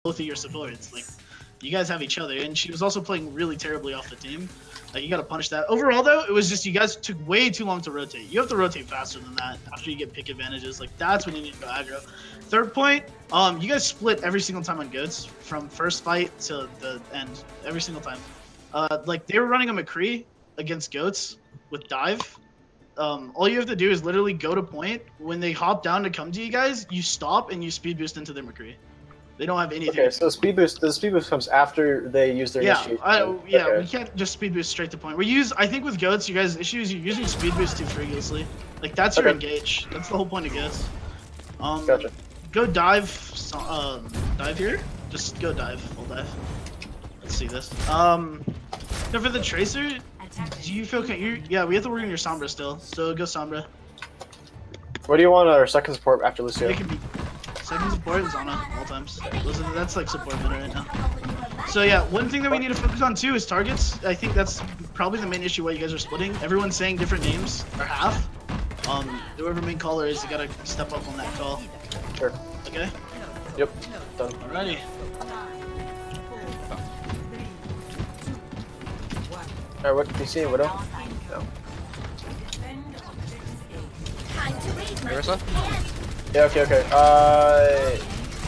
both of your supports. Like, you guys have each other, and she was also playing really terribly off the team. Like, you gotta punish that. Overall, though, it was just you guys took way too long to rotate. You have to rotate faster than that after you get pick advantages. Like, that's when you need to go aggro. Third point, you guys split every single time on goods from first fight to the end, every single time. Like, they were running a McCree against goats with dive. All you have to do is literally go to point. When they hop down to come to you guys, you stop and you speed boost into their McCree. They don't have anything. Okay, so the speed boost comes after they use their initiation. Okay. We can't just speed boost straight to point. I think with goats, you guys issues you're using speed boost too frivolously. Like, that's your engage. That's the whole point of goats. Gotcha. Go dive. Dive here. Just go dive. Full dive. Let's see this. So for the tracer, do you feel? Yeah, we have to work on your Sombra still. So go Sombra. What do you want our second support after Lucio? It can be second support is on all times. That's like support meta right now. So yeah, one thing that we need to focus on too is targets. I think that's probably the main issue why you guys are splitting. Everyone's saying different names or half. Whoever main caller is, you gotta step up on that call. Sure. Okay. Yep. Done. Alrighty. Alright, what do you see? Widow? No. Marissa? Yeah, okay.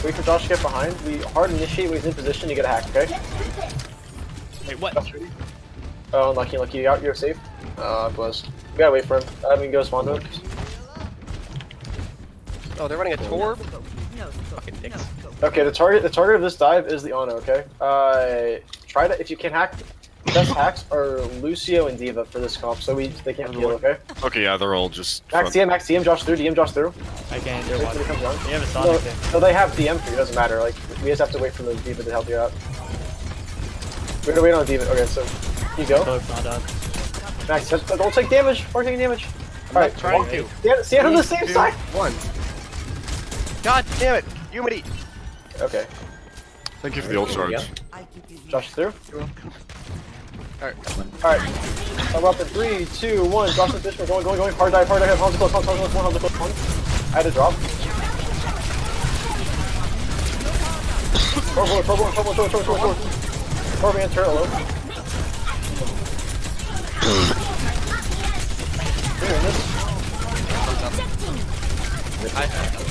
Wait for Josh to get behind. We hard initiate when he's in position, you get a hack, okay? Wait, what? Oh, unlucky. You're safe. Close. We gotta wait for him. We can go spawn to him. Oh, they're running a Torb? Fucking dicks. Okay, the target of this dive is the Ono, okay? Try to, if you can hack, best hacks are Lucio and Diva for this comp, so they can't heal, okay? Okay, yeah, they're all just... Max TM, Josh through, DM Josh through. I can't do one. They have a Sonic. No, they have DM for you, doesn't matter, like, we just have to wait for the Diva to help you out. We're gonna wait on Diva, okay, so, you go. Max, don't take damage, we're taking damage. Alright, trying to. See it on the same side! One. God damn it! Humidity! Okay. Thank you for the ult charge. Josh through. Alright. We're up in 3, 2, 1. Josh and Fish, we're going. Hard dive. Hands close, one. I had to drop. Forward. Forward man, turret low.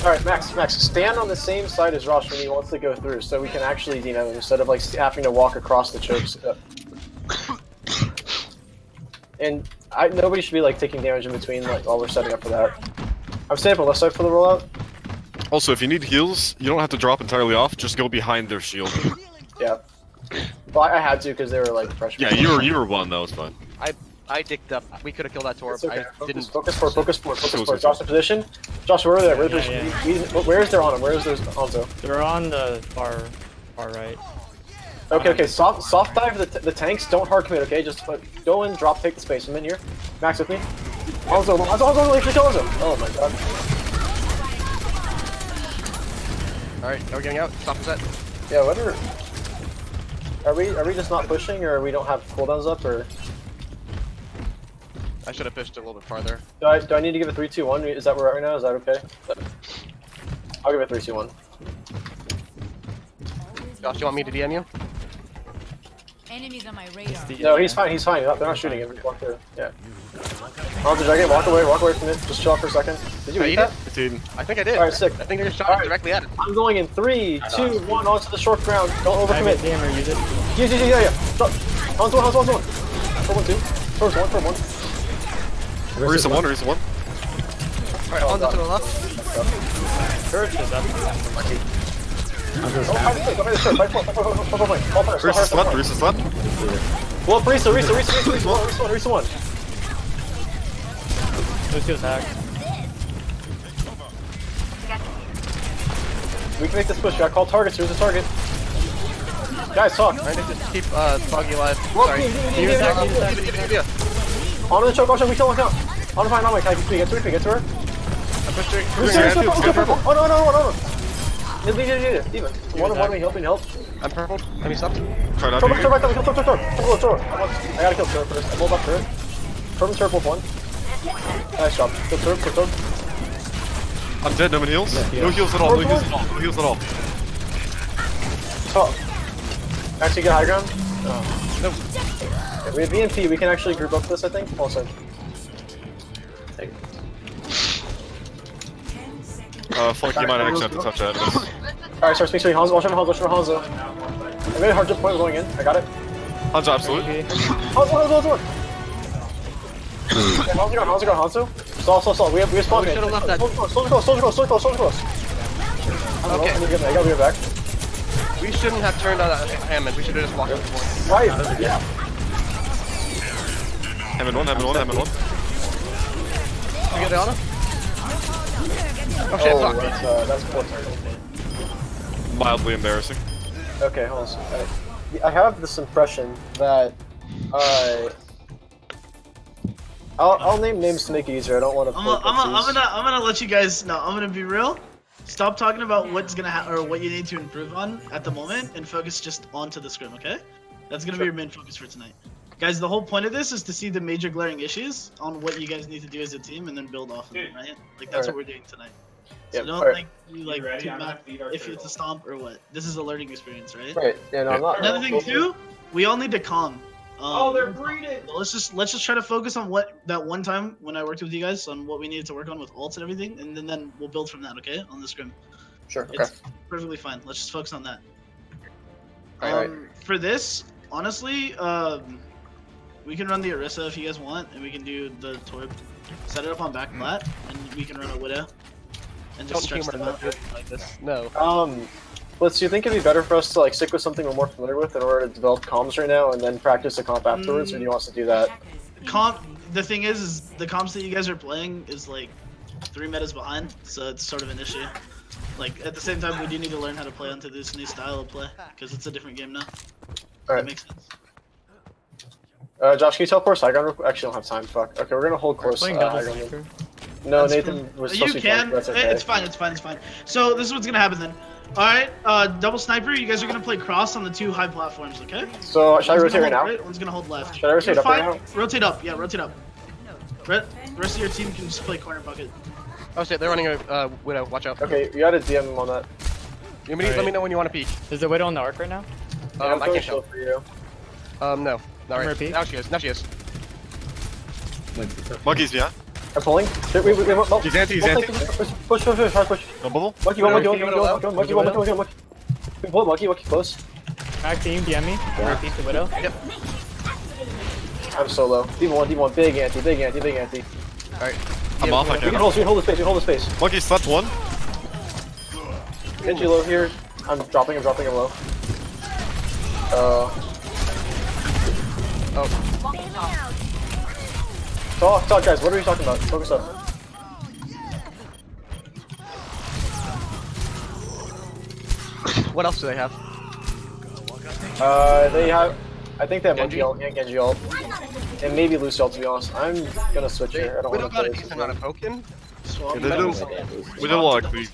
Alright, Max, stand on the same side as Rosh when he wants to go through, so we can actually DM him instead of like having to walk across the chokes. And nobody should be like taking damage in between like while we're setting up for that. I'm staying up on the left side for the rollout. Also, if you need heals, you don't have to drop entirely off, just go behind their shield. Yeah. Well, I had to because they were like freshmen. Yeah, you were one, that was fine. I dicked up. We could have killed that Torb. Okay. I didn't. Focus forward. Josh in position. Josh, where are they? Where is their Ono? Where is their Onzo? They're on the far right. Okay. Soft dive the tanks. Don't hard commit. Okay, just go in, drop, take the space. I'm in here. Max with me. Onzo, wait for Onzo. Oh my god. All right, now we're getting out. Stop the set. Yeah, whatever. Are we just not pushing, or we don't have cooldowns up, or? I should have pushed it a little bit farther. Do I need to give it 3, 2, 1? Is that where we're at right now? Is that okay? I'll give it 3, 2, 1. Josh, you want me to DM you? Enemies on my radar. No, he's fine. They're not shooting him. Walk through. Yeah. On the dragon. Walk away from it. Just chill for a second. Did you eat that? I think I did. Alright, sick. I think I just shot directly at it. I'm going in 3, 2, 1 onto the short ground. Don't overcommit. Use it. Yeah. On one. For 1, 2. First one. Where's the one? Alright, on to the left. First is up. Reese is left. Well, Reese one. Lucio's hacked. We can make this push. Gotta call targets. Here's the target. Guys, talk. I need to keep Foggy alive. Sorry. On the choke, we kill one count. On the fine, on my can get to her, get to her. I'm pushing. Oh no. Even. One, help. I'm purple. Let me stop. Try not Throw. to. I gotta kill turret first. I hold up turret. Turret and turret both one. Nice job. Kill turret. I'm dead, no one heals. No heals at all. Oh. Actually get high ground? Oh. Nope. Okay, we have VMP, we can actually group up this, I think. Also. Flank, you might actually have to touch that. Alright, start speaking to Hanzo. Watch out for Hanzo. I made a hard jump point going in. I got it. Hanzo, absolutely. Hanzo. Okay, Hanzo got Hanzo. Stall. We have spawn. We should've left that. Soldier close. Okay. I gotta be back. We shouldn't have turned on Hammond. We should have just walked up the board. Right. Yeah. Hammond one. You get the auto? Oh shit, fuck. That's poor turn. Mildly embarrassing. Okay, hold on. I have this impression that I'll name names to make it easier. I don't want to. I'm gonna let you guys know. I'm gonna be real. Stop talking about what's gonna or what you need to improve on at the moment, and focus just onto the scrim. Okay? That's gonna be your main focus for tonight, guys. The whole point of this is to see the major glaring issues on what you guys need to do as a team, and then build off of it. Right? Like that's what we're doing tonight. So don't if it's a stomp or what. This is a learning experience, right? Right. Yeah. No, I'm not. Another thing too, we all need to calm. They're breeding. Let's just try to focus on that one time when I worked with you guys on what we needed to work on with ults and everything, and then we'll build from that. Okay, on the scrim. Sure. Okay. It's perfectly fine. Let's just focus on that. Alright. For this, honestly, we can run the Orisa if you guys want, and we can do the Torb. Set it up on back plat, and we can run a Widow. And just stretch them out like this. No. Do you think it'd be better for us to like stick with something we're more familiar with in order to develop comms right now, and then practice a comp afterwards, or do you want us to do that? The thing is the comps that you guys are playing is like 3 metas behind, so it's sort of an issue. Like at the same time, we do need to learn how to play onto this new style of play because it's a different game now. Alright. That makes sense. Josh, can you teleport high ground? Actually, don't have time. Fuck. Okay, we're gonna hold close. High ground. No, Nathan was supposed You to be can. that's okay. It's fine. So this is what's gonna happen then. All right, double sniper. You guys are gonna play cross on the 2 high platforms, okay? So should I rotate right now? Right, one's gonna hold left. Should I rotate up right now? Rotate up. Yeah, rotate up. The rest of your team can just play corner bucket. Oh shit, they're running a Widow. Watch out. Okay, you gotta DM him on that. Let me know when you want to peek. Is the Widow on the arc right now? Yeah, I can't tell. for you. No. Not right. Repeat. Now she is. Monkeys, yeah? I'm pulling. Shit, wait. He's anti. Push. No bubble? Monkey, Monkey. Pull Monkey close. Back team, DM me. Repeat the Widow. Yep. I'm so low. D1, big anti. Alright. I'm off, I We can't. can hold the space. Monkey slept one. Genji low here. I'm dropping him low. Talk guys, what are you talking about? Focus up. What else do they have? They have, I think they have Genji? Monkey ult and Genji ult. And maybe Lucy ult, to be honest. I'm gonna switch here. I don't We want don't to got a play decent this. amount of poking. Swap. We did a lot of cleats.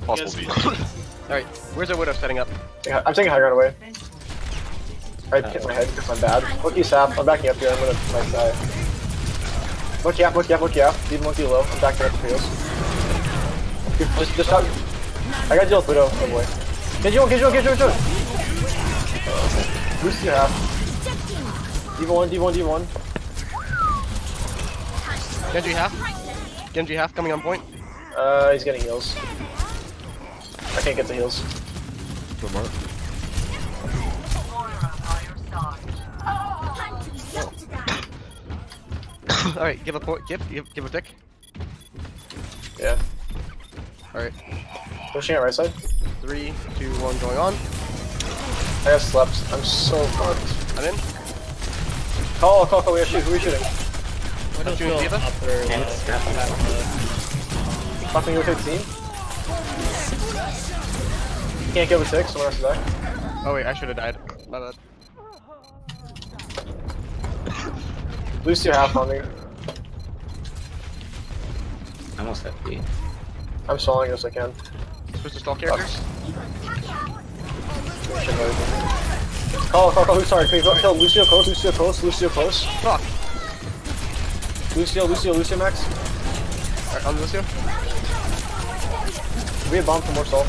Possible You beat. guys- Alright, where's our Widow setting up? I'm taking high ground away. I hit my head because I'm bad. Monkey sap. I'm backing up here. I'm gonna like die. Monkey out. Leave Monkey low. I'm backing up for heals. Just shot. I got Jill Widow. Oh boy. Get you one. Boost your half. D1. Genji half coming on point. He's getting heals. I can't get the heals. Good mark. Alright, give a tick. Yeah. Alright. Pushing it right side. 3, 2, 1 going on. I got slept. I'm so fucked. I'm in. Call. Who are we shooting? Widow's shooting still Diva? upper Fucking rotate team. Can't get with 6, someone else is back. Oh wait, I should have died. My bad. Boost your half on me. Almost FP. I'm stalling as I can. Supposed to stall characters? Call. Who's target? Kill Lucio close. Fuck! Lucio max. Alright, on Lucio. We have bomb for more stall.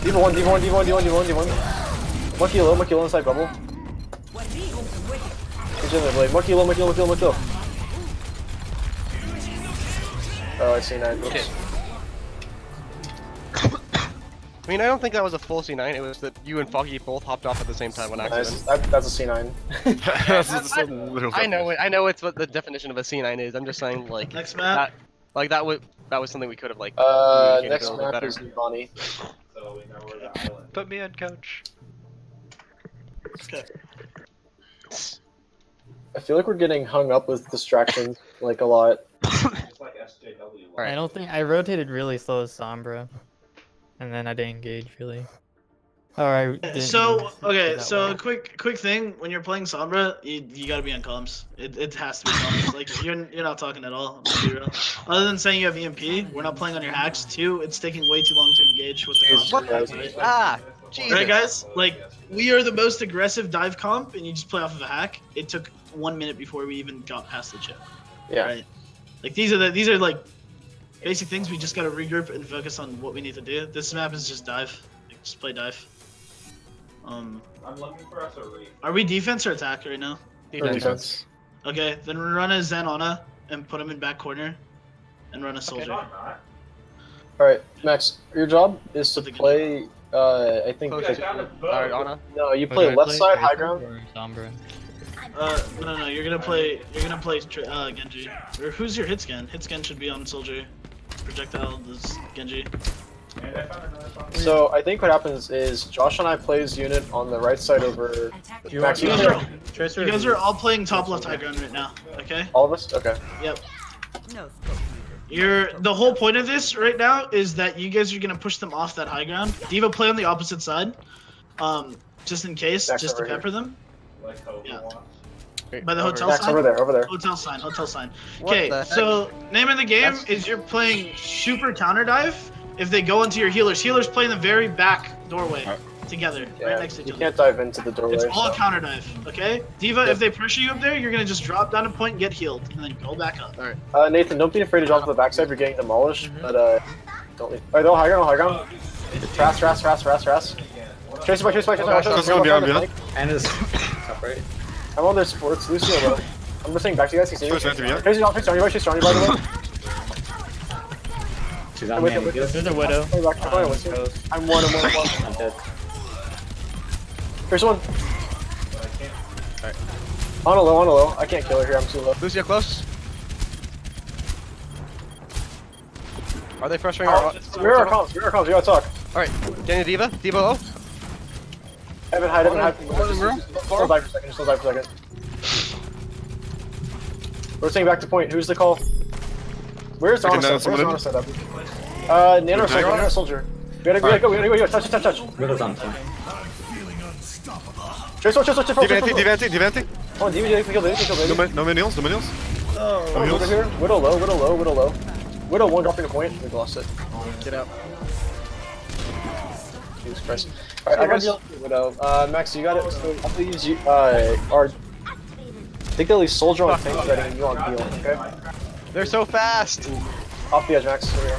D1, D1, D1, D1, D1, D1. Monkey low inside bubble. He's in there, Blade. Monkey low. Oh, I see 9. Oops. Shit. I mean, I don't think that was a full C9. It was that you and Foggy both hopped off at the same time on accident. Nice. That's a C9. I know it. I know it's what the definition of a C9 is. I'm just saying, like Next map. that was something we could have like. Next map better. is Bonnie. Put me on coach. Okay. I feel like we're getting hung up with distractions like a lot. I don't think I rotated really slow as Sombra, and then I didn't engage really. Alright. So okay, so quick thing, when you're playing Sombra, you gotta be on comms. It has to be comms. Like you're not talking at all. I'm gonna be real. Other than saying you have EMP, we're not playing on your hacks. 2, it's taking way too long to engage with the comms. Right? Ah, Jesus. Right, guys? Like we are the most aggressive dive comp, and you just play off of a hack. It took 1 minute before we even got past the chip. Yeah. Right. Like these are like basic things. We just gotta regroup and focus on what we need to do. This map is just dive. Like, just play dive. I'm looking for us a reef. Are we defense or attack right now? Defense. Okay, then run a Zen Ana and put him in back corner, and run a soldier. Alright, Max, your job is to play, I think... Alright, Ana. No, you play left side, high ground. Sombra. No, you're gonna play Genji. Or who's your hit scan? Hit scan should be on soldier. Projectile is Genji. So I think what happens is Josh and I plays unit on the right side over Max. You guys are all playing top left high ground right now, okay? All of us? Okay. Yep. The whole point of this right now is that you guys are gonna push them off that high ground. Diva, play on the opposite side, just in case, Max just to over pepper them. Yeah. Wait, By the hotel Max, sign? over there. Hotel sign. What Okay, the heck? so name of the game is you're playing super counter dive. If they go into your healers play in the very back doorway together, Yeah, right next to each you other. can't dive into the doorway. It's all so. counter dive, okay? Diva, if they pressure you up there, you're gonna just drop down a point and get healed, and then go back up. Alright. Nathan, don't be afraid to drop to the backside. You're getting demolished, but don't leave. Alright, no, high ground. Ras. Trace by. Let's go behind. And top right. I'm on their supports. Lucio, bro. I'm just saying back to you guys. Trace right through, yeah. Tracy's on you, by the way. She's on me. There's a widow. I'm one. I'm dead. Here's one. On a low. I can't kill her here. I'm too low. Lucio, close. Are they frustrating our... We're our comms. We gotta talk. Alright, Daniel Diva. Diva low. Evan, hide. One in the room. Still dive for a second. We're staying back to point. Who's the call? Where's Ana set up? Nano soldier. We gotta go. Touch. Widow's on point. Trace. Divanti. Oh, DV kill baby. No minions. Over here. Widow low. Widow 1 dropping a point. We lost it. Get out. Jesus Christ. Alright, I gotta deal with Widow. Max, you got it. So I'll use you. I think they'll leave soldier on tank setting and you on heal, okay? They're so fast! Off the edge, Max. Here we go.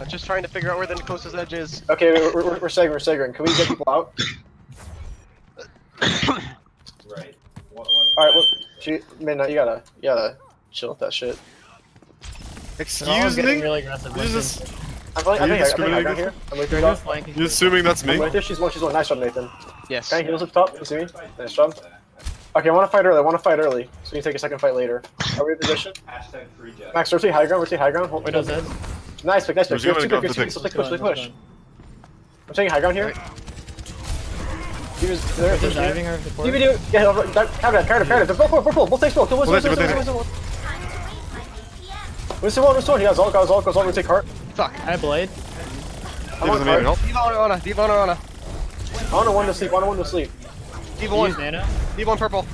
I'm just trying to figure out where the closest edge is. Okay, we're staggering. Can we get people out? Right. Alright, look. Midnight, you gotta chill with that shit. Excuse me? Really aggressive. I'm playing discriminating high here. I'm waiting for They're top. flanking. You assuming that's me? I'm right there. She's one. Nice job, Nathan. Yes. Can I heals up top? You see me? Nice job. Okay, I want to fight early. So you can take a second fight later. Are we in position? Max, rotate high ground. Hold Widow's dead. Nice pick. Who's gonna go Good to pick. Push. I'm taking high ground here. He was there. Just diving her support. DVD. Yeah, counter. They're both take smoke. Listen, one. He has all. Goes all. We take heart. Fuck. I have blade. I'm on card. Diva on Ana. On a one to sleep. Diva 1. Use Nana. Diva 1 purple.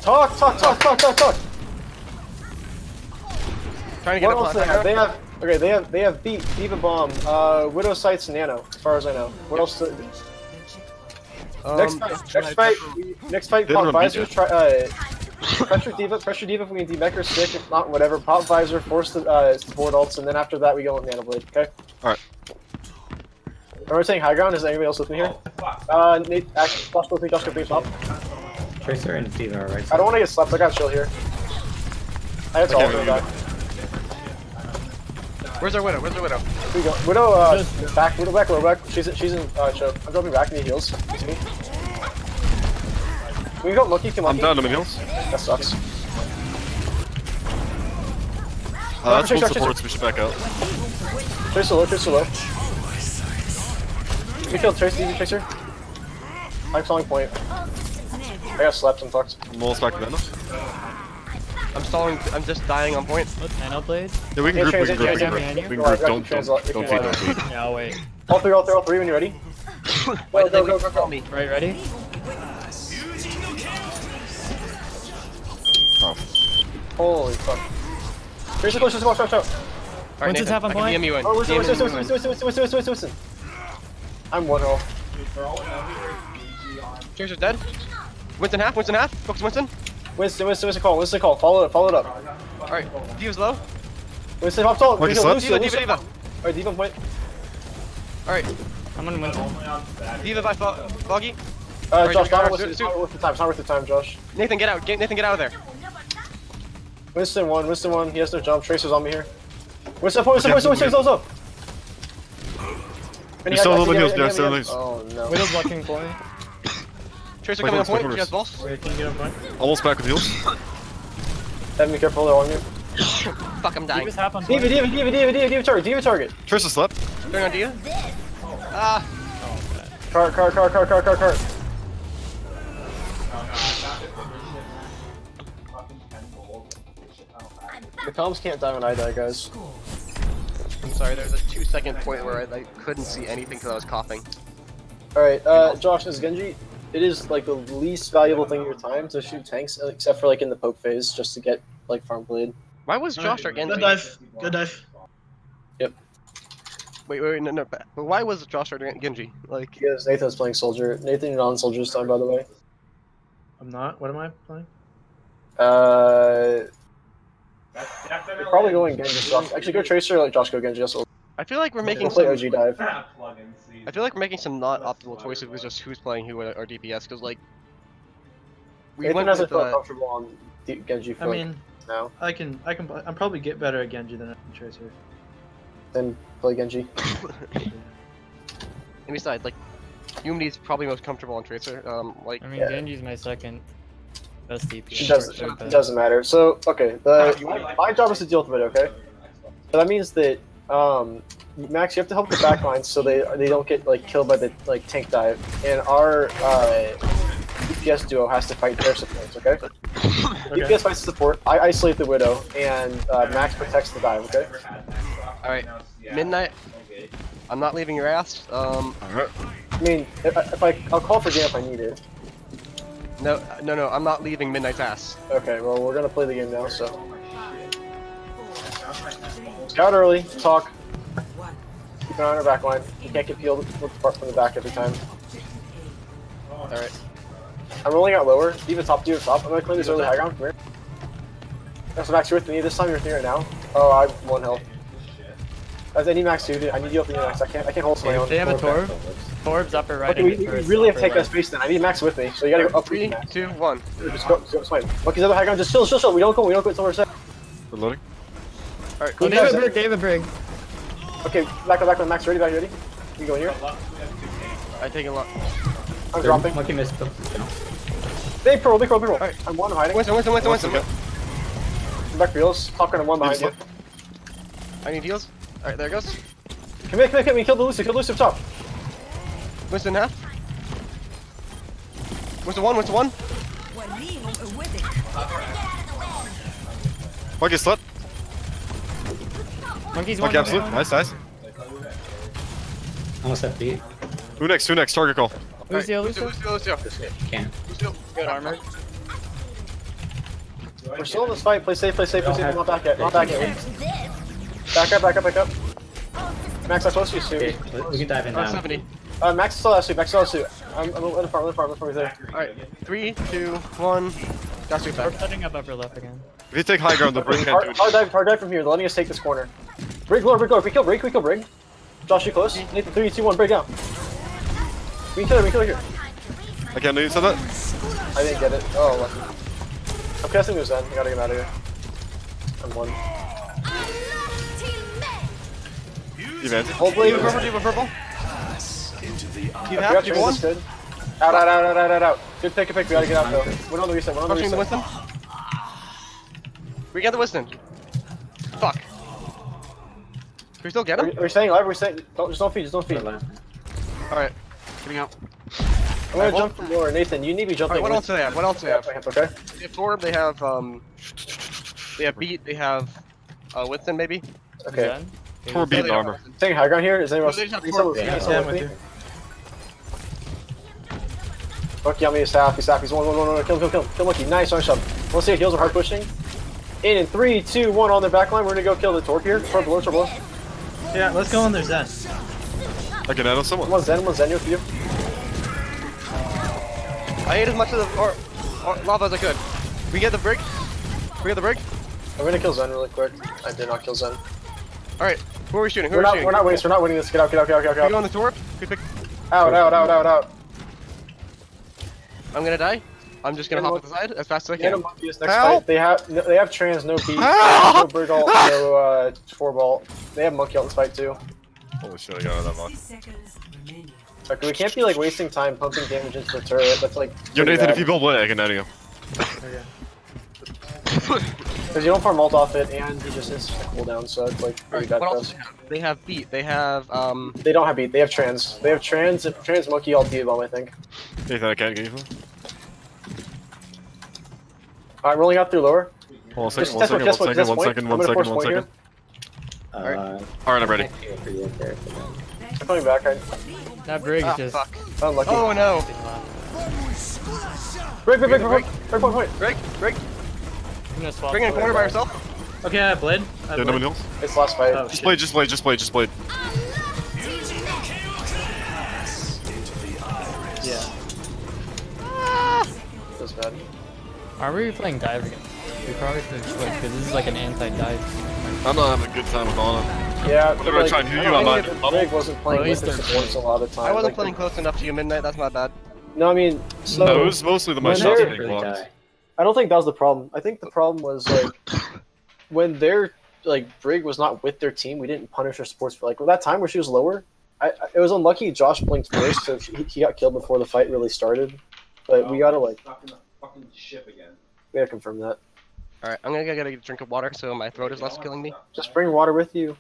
Talk. Trying to get What up else they have? They have beat Diva Bomb, Widow Sights, Nano, as far as I know. What else? Next fight. Pop Visor. Pressure Diva if we can deback her stick. If not, whatever. Pop Visor. Force the board ults, and then after that we go with Nano Blade. Okay. Alright. Are we saying high ground? Is there anybody else with me here? Nate, Josh with me, Josh with me, top. Tracer and D.Va are right. I don't want to get slept, I got chill here. I have to alter back. Where's our Widow? Where's our Widow? Here we go. Widow, back, Widow back, low back. She's in, choke. I'm dropping back, need heals. It's me. Can we go monkey, can monkey? I'm down, I'm in heals. That sucks. That's full supports, we should back out. Tracer low, Tracer low. We killed Tracer, DB Tracer. I'm stalling point. I got slept, I'm fucked. I'm almost back to Venom. I'm stalling, I'm just dying on point. What's Nano Blade? Yeah, we can group, we can group, we can behind group. you. We can group, don't feed, don't feed. Yeah, I'll wait. All three when you're ready. Why did they go, call me? Right, ready? Oh. Holy fuck. Tracer close, Tracer watch out. Alright, Nathan, I can point? DM you in. Oh, listen. I'm 1 health. Tracer's dead. Winston half, focus Winston. Winston call, follow it up. Alright, D.Va's low. Winston, hop tall. D.Va. Alright, D.Va point. Alright, I'm gonna Winston. D.Va by Foggy. Josh, not worth the time, Josh. Nathan, get out. Nathan, get out of there. Winston 1, he has no jump. Tracer's on me here. Winston, up. You're still a little bit heals, still heals. Oh no. Widow's blocking point. Tracer coming on point, she has balls. Wait, can you get on point? Almost back with heals. Have me careful, they're on you. Fuck, I'm dying. Diva's half on point. D.Va target. Tracer slept. Turn on D.Va. Ah. Cart. The comms can't die when I die, guys. I'm sorry, there's a 2-second point where I couldn't see anything because I was coughing. Alright, Josh, as Genji, it is like the least valuable thing of your time to shoot tanks, except for like in the poke phase, just to get like farm blade. Why was Josh our Genji? Good dive. Yep. Wait, no, but why was Josh our Genji? Like, Because Nathan's playing soldier. Nathan, you're not on soldier's time, by the way. I'm not? What am I playing? You're probably going Genji. Josh. Actually, go Tracer, like Josh, go Genji. Also. I feel like we're making We'll play some. OG dive. I feel like we're making some not optimal choices with just who's playing who at our DPS because like we Nathan went doesn't with feel comfortable on Genji. I mean, now. I'm probably get better at Genji than at Tracer. Then play Genji. And besides, like Yumi's probably most comfortable on Tracer. Like I mean, Genji's my second best DPS. It doesn't matter. So, okay, my job is to deal with it, okay? So that means that, Max, you have to help the backlines so they don't get, like, killed by the, like, tank dive. And our, DPS duo has to fight their supports, okay? DPS fights the support, I isolate the Widow, and, Max protects the dive, okay? alright, Midnight. I'm not leaving your ass. I mean, I'll call for game if I need it. No, I'm not leaving Midnight's ass. Okay, well, we're gonna play the game now, so. Scout early, talk. Keep an eye on our back line. You can't get peeled apart from the back every time. Alright. I'm rolling out lower. D.Va top. I'm gonna claim this early high ground. Come here. That's Max, you're with me. This time you're with me right now. Oh, I'm 1 health. I need Max too, dude. I need you up in Max. I can't hold my own. They have a Torb. Torb's upper right. Okay, we really have to take that space then. I need Max with me, so you gotta go up. 3, 2, 1. Just go swipe. Monkey's other high ground. Just chill. We don't quit until we're set. Reloading. Alright, Cool. David Brig. Okay, back on Max. Ready? You go in here. I take a lot. I'm dropping. Monkey missed them. Big pearl. Alright. I'm 1 hiding. Winston. I'm back for heals. Talking on 1 behind you. I need heals. Alright, there it goes. Come here. We killed the Lucy. Kill Lucy up top. Winston half. Winston 1. Monkey slept. Monkey's Monkey absolute. Nice. Almost at beat. Who next? Target call. Lucio. Lucio. Can't. Good armor. We're still in this fight. Play safe. Not back yet. Back up. Max, I'm close to you soon. Okay, we can dive in now. 70. Max is still out suit. I'm in the farm over there. Alright, 3, 2, 1. Got suit We're back. setting up upper left again. If you take high ground, the Brig can't do it. Hard dive from here. They're letting us take this corner. Brig lore. We kill Brig. Josh, you close? Nathan, 3, 2, 1, break down. We can kill her here. I can't know you said that. I didn't get it. Oh, lucky. I'm casting those Zen. I gotta get him out of here. I'm 1. Event. Hold blade. Purple, do you have purple? You have to one. Good. Out. Good pick. We gotta get out though. We're on the reset. Pushing the Winston. We got the Winston. Fuck. Can we still get him? We're staying alive. Just don't feed. Alright. Getting out. I'm gonna jump from lower. Nathan, you need to be jumping. What else do they have? Okay. They have Torb, they have beat, they have Winston maybe. Okay. Torb beat armor. Taking high ground here. Is anyone No, else? they just have Torb. Yeah, with you. Lucky on me, He's 1. Kill Lucky. Nice arm shot. Let's see if heals are hard pushing. In 3, 2, 1 on their back line. We're gonna go kill the Torb here. Torb below. Yeah, let's go on their Zen. I can handle someone. One Zen with you. I ate as much of the lava as I could. We get the break. I'm gonna kill Zen really quick. I did not kill Zen. Alright, who are we shooting? We're not winning this. Get out. Can we go on the Torb? Good pick. Out. I'm gonna die. I'm just gonna hop to the side as fast as I can. Next fight. They have trans, no beat, no bird ult, no 4-ball. They have monkey ult in this fight too. Holy shit, I got that much. Okay, we can't be like wasting time pumping damage into the turret. That's like. Yo, Nathan, if you build one, I can handle you. Because you don't farm ult off it, and he just insta cooldown, so it's like pretty bad for us. They have beat. They have They don't have beat. They have trans. They have trans monkey ult D-bomb, I think. Nathan, I can't get you. Alright, rolling out through lower. One second. Alright, I'm ready. I'm coming back. That brig is just Unlucky. Oh no! Break point. I'm gonna swap. Bring in a corner by yourself. Okay, I have blade. Yeah, no one else? It's last fight. Oh, Just blade. Yeah. That's bad. Are we playing dive again? We probably should switch because this is like an anti-dive. I'm not having a good time with Anna. Yeah, Whenever I try and heal you, I'm not. Brig wasn't playing with the supports a lot of the time. I wasn't playing close enough to you, Midnight. That's my bad. No, I mean, so No, it was mostly my shots being blocked. I don't think that was the problem. I think the problem was like when their Brig was not with their team, we didn't punish their supports for that time where she was lower. It was unlucky Josh blinked first, so he got killed before the fight really started. But we gotta Fucking ship again. we gotta confirm that. Alright, I'm gonna get a drink of water so my throat is less killing me. Just bring water with you.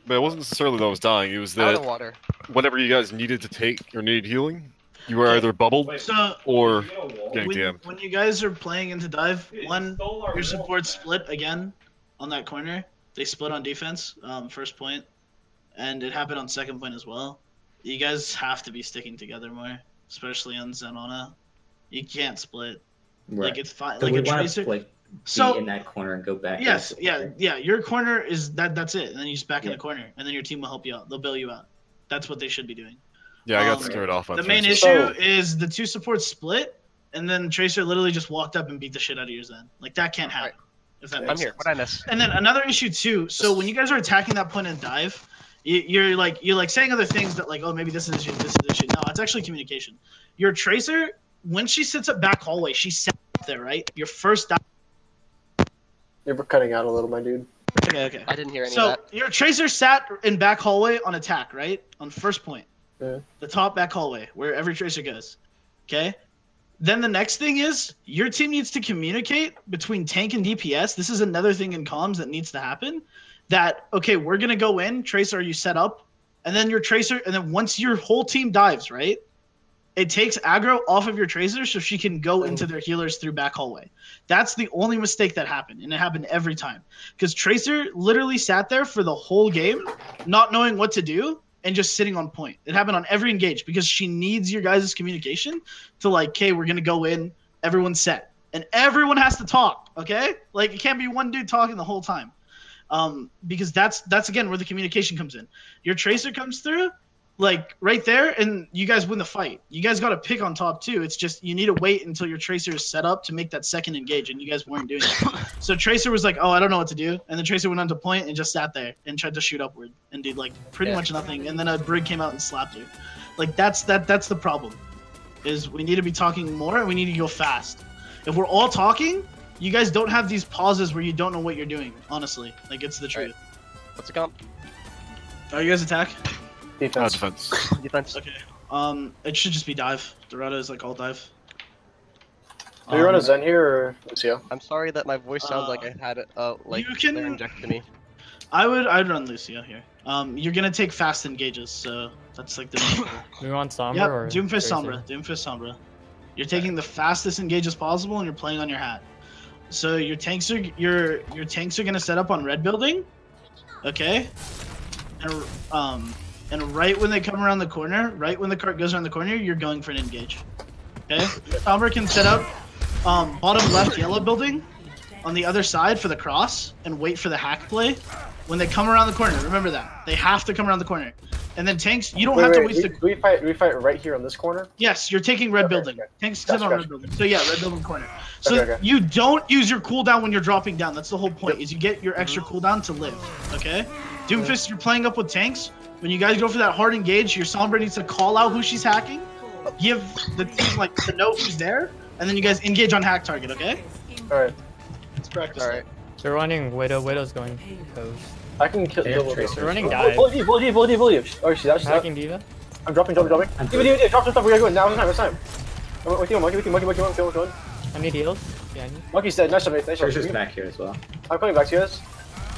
But it wasn't necessarily that I was dying. It was Out of that water. whenever you guys needed to take or needed healing, you were either bubbled So or getting DM'd. when you guys are playing into dive, your support split again on that corner. They split on defense, first point, and it happened on second point as well. You guys have to be sticking together more, especially on Zenona. You can't split. Right. Like it's fine. So Like we a want tracer. to So be in that corner and go back. yes, into yeah. Your corner is that's it, and then you just back in the corner, and then your team will help you out. They'll bail you out. That's what they should be doing. Yeah, I got scared off on The main Tracer. issue is the two supports split, and then Tracer literally just walked up and beat the shit out of your Zen. Like that can't happen. If that makes I'm here. sense. What I miss? And then another issue too. So when you guys are attacking that point in dive, you're like saying other things that like, oh, maybe this is issue, this is issue. No, it's actually communication. Your Tracer, when she sits up back hallway, she sat up there, right? Your first dive. You're cutting out a little, my dude. Okay. I didn't hear any So of that. your Tracer sat in back hallway on attack, right? On first point. Yeah. The top back hallway, where every Tracer goes. Okay? Then the next thing is, your team needs to communicate between tank and DPS. This is another thing in comms that needs to happen. That, okay, we're going to go in. Tracer, are you set up? And then your Tracer, and then once your whole team dives, right? It takes aggro off of your Tracer so she can go into their healers through back hallway. That's the only mistake that happened, and it happened every time. Because Tracer literally sat there for the whole game, not knowing what to do, and just sitting on point. It happened on every engage because she needs your guys' communication to like, okay, we're going to go in, everyone's set. And everyone has to talk, okay? Like, it can't be one dude talking the whole time. Because that's again, where the communication comes in. Your Tracer comes through, like right there, and you guys win the fight. You guys got to pick on top too. It's just you need to wait until your Tracer is set up to make that second engage, and you guys weren't doing it. So Tracer was like, "Oh, I don't know what to do," and then Tracer went on to point and just sat there and tried to shoot upward and did like pretty much nothing. And then a Brig came out and slapped you. Like that's the problem. Is we need to be talking more and we need to go fast. If we're all talking, you guys don't have these pauses where you don't know what you're doing. Honestly, like it's the truth. Right. What's the comp? Are you guys attack? Defense. Defense. Defense. Okay. It should just be dive. Dorado is like all dive. Do you run a Zen here or Lucio? I'm sorry that my voice sounds like I had like you can injected to me. I'd run Lucio here. You're gonna take fast engages, so that's like the main goal. Do we want Sombra Yep, or Doomfist Sombra. Doomfist Sombra. You're taking the fastest engages possible and you're playing on your hat. So your tanks are gonna set up on red building. Okay? And right when they come around the corner, right when the cart goes around the corner, you're going for an engage. Okay? Sombra can set up bottom left yellow building on the other side for the cross and wait for the hack play. When they come around the corner, remember that. They have to come around the corner. And then tanks, you don't have to waste the... We fight right here on this corner? Yes, you're taking red building. Okay. Tanks sit on red building. So yeah, red building corner. So okay. You don't use your cooldown when you're dropping down. That's the whole point, is you get your extra cooldown to live. Okay? Doomfist, you're playing up with tanks. When you guys go for that hard engage, your Sombra needs to call out who she's hacking, give the team like to know who's there, and then you guys engage on hack target, okay? Alright. Let's practice. Alright. They're running Widow. Widow's going coast. I can kill double Tracer. They're running dive. Bully D. Oh, she's out. Hacking D.Va. I'm dropping. D.Va, drop. We gotta go. Now it's time. Monkey. I need heals. Yeah, I need. Monkey's dead. Nice job. Tracer's back here as well. I'm coming back to you guys.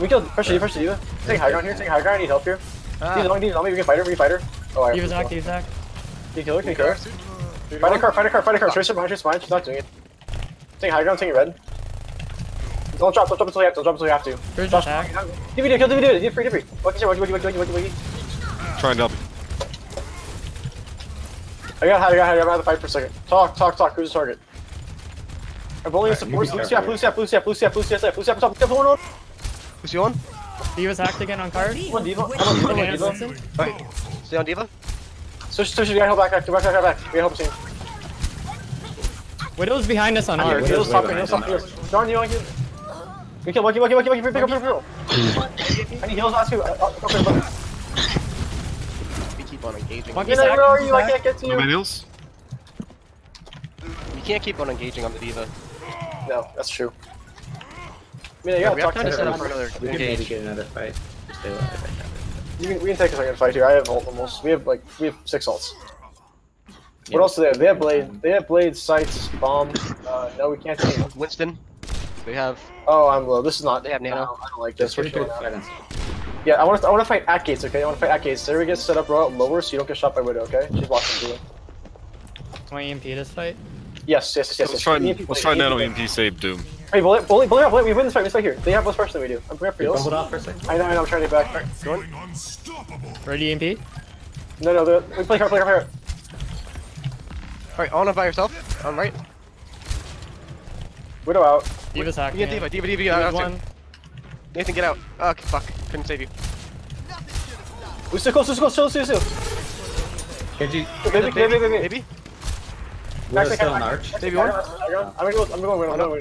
We killed. Pressure D.Va. Take high ground here. I need help here. He's on me. We can fight her. Oh, alright. D.Va's hacked. Can you kill her? Fight a car. Tracer behind her spine. She's not doing it. Take high ground. Take red. Don't drop until you have to. Josh, Kill DVD. Free. Wiki. Try and help you. I got high. I'm out of the fight for a second. Talk. Who's the target? I'm bullying support. Blue step. Who's you on? D.Va's hacked again on card. I'm on D.Va. Alright. Stay on D.Va. Switch, we gotta help back. We gotta help the team. Widow's behind us on R. Heals top. John, you want to we kill Monkey, pick up. I need heals, last two. We keep on engaging. Monkey's where are you? hacked. I can't get to you. My heals? You can't keep on engaging on the D.Va. No, that's true. I mean, you gotta we have talk time to set up for her. another We can maybe engage. get another fight. Stay alive. We can take a second fight here. I have ult almost. We have 6 ults. What else do they have? They have blade. They have blade, sights, bomb. No, we can't take it. Winston. They have. Oh, I'm low. This is not. They have nano. No, I don't like this. Pretty good fight. Yeah, I want to fight at gates. Okay, I want to fight at gates. Sarah gets set up lower so you don't get shot by Widow. Okay, she's blocking you. Want EMP this fight? Yes. Let's try nano EMP save Doom. Hey, bully up. We win this fight. Here. They have less pressure than we do. I'm prepared for heals. Hold off for a second. I know. I'm trying to get back. Go on. Ready EMP? No. We play card. Alright, on by yourself. On right. Widow out. D.Va's hacked. You get D.Va. Out. One. Nathan, get out. Oh, okay, fuck. Couldn't save you. We're still close. Chill. Can't you? Maybe? Widow's still on arch. Maybe one? I'm going Widow.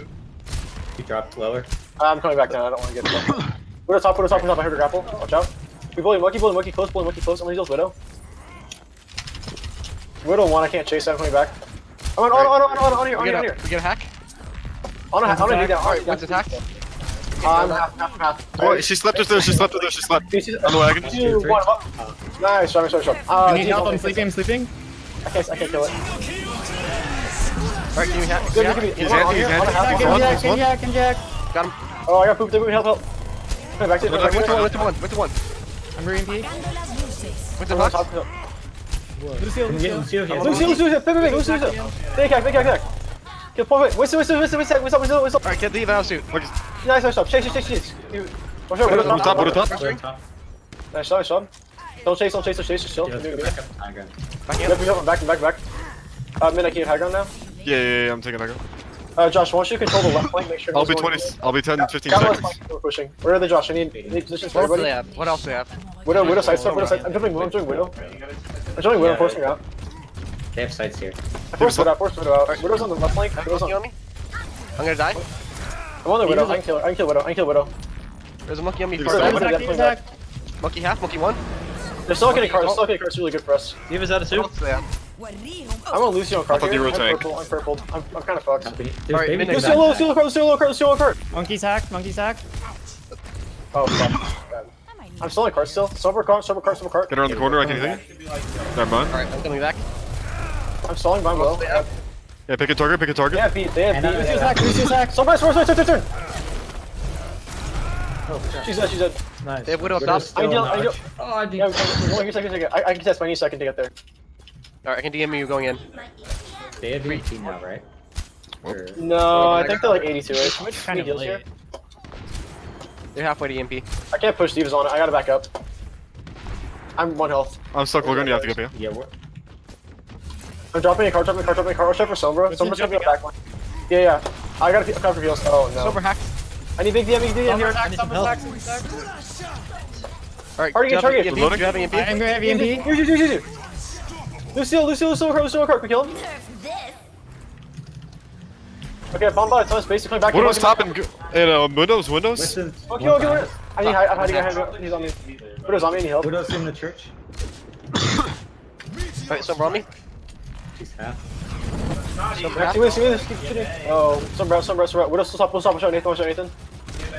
You dropped lower. I'm coming back now. I don't want to get stuck. Widow top. I heard her grapple. Watch out. We bully Monkey close. I'm gonna heal Widow. Widow 1, I can't chase. I'm coming back. I'm on here. We get a hack? On a knee down. Alright, what's attack? I'm half. Oh, she slept us there. She slept. On the wagon. 2, 1, up. Nice, sorry. I need help. I'm sleeping. I can't kill it. Alright, can you hack? Good. He's handy. Can Jack. Got him. Oh, I got pooped. Help. Come back to With the one. I'm re EMP. With the box. Lucio. Lucio. Take hack. Kill point. What's up? Alright, get the eval suit. Nice job. Chase. Watch out, Widow top. Nice job. Don't chase, chill. Back. Mid, I can't high ground now. Yeah, I'm taking high ground. Josh, once you control the left flank, make sure. I'll be 10, 15 seconds. We're pushing. Where are they, Josh? I need positions for What else do everybody. they have? What else do they have? Widow side stuff. I'm doing Widow. I'm showing Widow, forcing her out. They have sights here. I forced Widow out. Widow's on the left flank. Widow's Monkey on. on me. I'm gonna die. I'm on the Widow. I can kill her. I can kill Widow. There's a monkey on me. Sorry, Far sorry, back. sorry. Monkey half, monkey one. They're still getting cards. It's really good for us. Diva's out of two. Yeah. I'm on Lucio on card. I thought you were I'm tank. purple. I'm purpled. I'm kind of fucked. Alright, baby Midnight. Lucio card. Monkey's hacked, monkey's hacked. Oh fuck. I'm still on card still. Silver card. Get around the corner, I can heal you. Never mind. Alright, I'm coming back. I'm stalling by low. Yeah, pick a target. They have beat. Lucio's hacked. Somebody, turn. She's dead. Nice. They have Widow up top. I can deal. Oh, I Yeah, give me a second. I can test, but I need a second to get there. Alright, I can DM you going in. They have 18 now, right? Or... No, I think they're like 82-ish. How much Kind of heals late. here? They're halfway to EMP. I can't push Divas on it. I gotta back up. I'm 1 health. I'm stuck, Logan, you have to get me. Yeah, what? I'm dropping a card. I'll try for Sombra. Sombra's gonna be a back line. Yeah. I gotta cover for heals. Oh no. Silver hacked. I need big DM here. Sombra's hacked. Alright, Target, do you have target. EMP? Do you have EMP? I'm gonna have EMP. Lucio card, we kill him. Okay, bomb by a ton of space. Coming back. Widow's top and windows. Listen, Okay. I need hide. I'm hiding. He's on me. Widow's on me. I need help. Widow's in the church. Alright, Silver on me. She's half. Silver half. Keep shooting. Oh, some bro. Widow's still stop. We'll shot Nathan.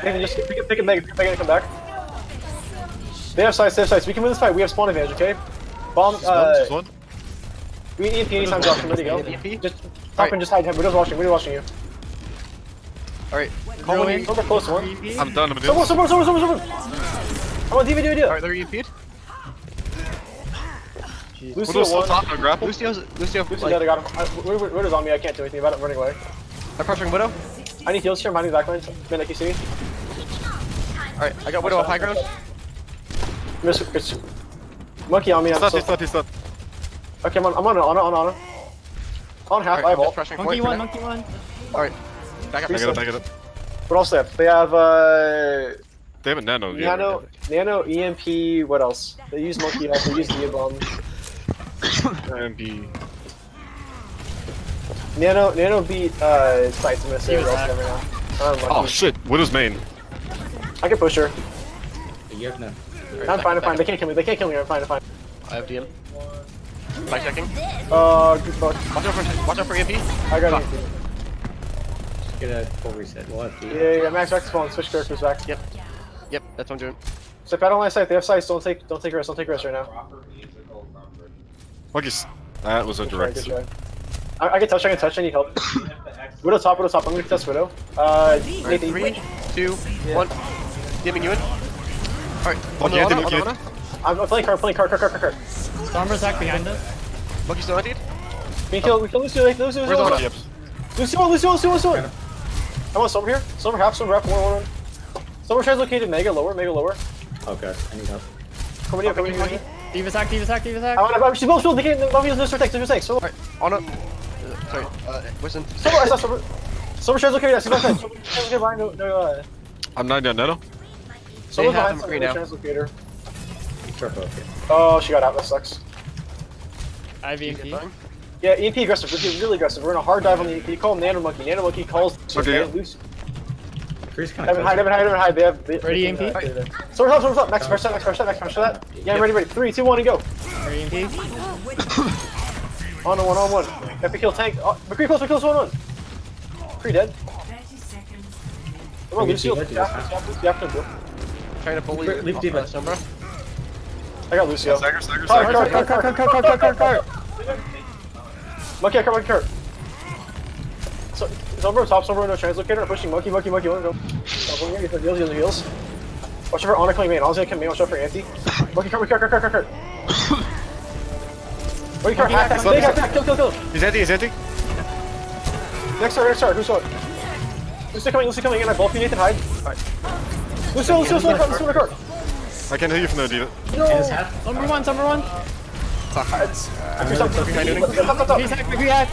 Nathan, just pick it, Meg and come back. They have sights. We can win this fight. We have spawn advantage, okay? Bomb. We need EMP anytime. Josh, I'm ready to go. EMP? Just stop and just hide. Widow's watching. You. Alright, Call one. Someone close to one. I'm done. Someone. I'm on DVD. Alright, they're EMP'd. Lucio Widow's still one. top and grapple. Lucio, Lucio like, dead. I got him. Widow's on me. I can't do anything about it. I'm running away. I'm pressuring Widow. I need heals here. I'm hiding back line. Man, like you see me. Alright, I got Widow off high ground. Monkey on me. He's stunned. Okay, I'm on. On half. I have ult. Pressuring Monkey point. one. Alright, back up. Back it up. What else they have? They have They have a nano. Nano, EMP. What else? They use monkey. Also use the bomb. MP. Nano beat sights and missiles every now. Oh shit, Widow's main. I can push her. You have no. I'm fine. They can't kill me. I'm fine. I have DM. Back checking. Good fuck. Watch out for EMP. I got Fuck. it. Just get a full reset. We'll have to. Yeah. Max back to spawn. Switch characters back. Yep, that's what I'm doing. So if I don't line sight, they have sights. Don't take risks. Don't take risks right now. Monkey's. That was a direct. Good try. I can touch. I need help. Widow top. I'm gonna test Widow. Alright, Nathan, 3, 2, 1. DMing you in. Alright, on Okay, the okay. Lana. I'm playing card. Sombra's hacked behind us. Monkey's still emptied. We kill Lucio. Where's Lana? Yep. Lucio. I want Sombra here. Sombra half. 1. Sombra translocated. Mega lower. Okay, I need help. Coming in. Diva's hacked. She's both still taking. No protect. So. Alright, on up. Sorry, listen. Sombra translocated. She's not dead. No. I'm 9 down nano. They Sombra have behind them green now. translocator. Triple, okay. Oh, she got out. That sucks. I have EMP. Yeah, EMP aggressive. Really aggressive. We're in a hard dive on the EMP. You call him Nano Monkey. Nano Monkey calls. Okay, yeah. Loose. Chris kind of. Hide. They have. Ready, EMP? Someone's up. Max pressure that. Yeah, I'm ready. 3, 2, 1, and go. Ready, EMP. On one. Epic kill tank. McCree close 1. Cree dead. Come on, Lucio. Trying to bully Leave Diva. Sombra. I got Lucio. Stagger. Cart. Monkey, cart. So, Sombra top, no translocator. Pushing monkey. Go. Heals. Watch out for Honor coming main. Honestly, I can main. Watch out for Anti. Monkey, cart. Monkey, cart. Hack. Kill. He's empty. Next start. Who's what? Lucio coming in. I both you, Nathan. Hide. Alright. Lucio, cart. I can't hear you from there, Diva. No. Number one. Fuck. He's hacked.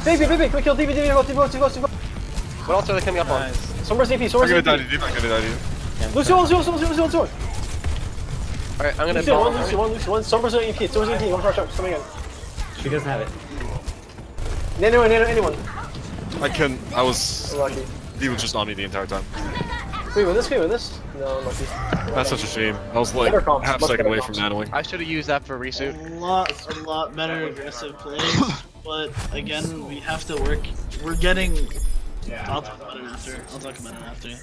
Baby, quick kill DV. What else are they coming up on? Sombra's AP. I'm gonna die to Diva. Lucio. Alright, I'm gonna Lucy one. Sombra's on EMP. Sombra's on EMP. One shot. Coming in. She doesn't have it. Anyone. I was... Lucky. He was just on me the entire time. Can we win this? No, unlucky. That's such a shame. I was like half a second away from nanoing. I should have used that for resuit. A lot better aggressive plays, but again, we have to work. We're getting. I'll talk about it after.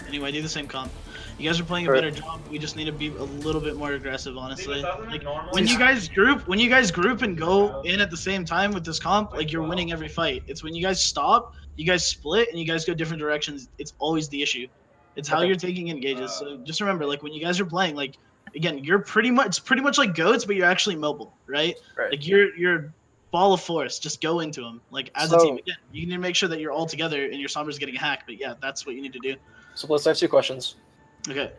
Anyway, do the same comp. You guys are playing a better job. We just need to be a little bit more aggressive, honestly. Like when you guys group and go in at the same time with this comp, like you're winning every fight. It's when you guys stop, you guys split, and you guys go different directions. It's always the issue. It's how you're taking engages. So just remember, like when you guys are playing, like again, it's pretty much like goats, but you're actually mobile, right? Like you're ball of force. Just go into them, like as a team. Again, you need to make sure that you're all together and your Sombra's getting hacked. But yeah, that's what you need to do. So let's have 2 questions. Okay.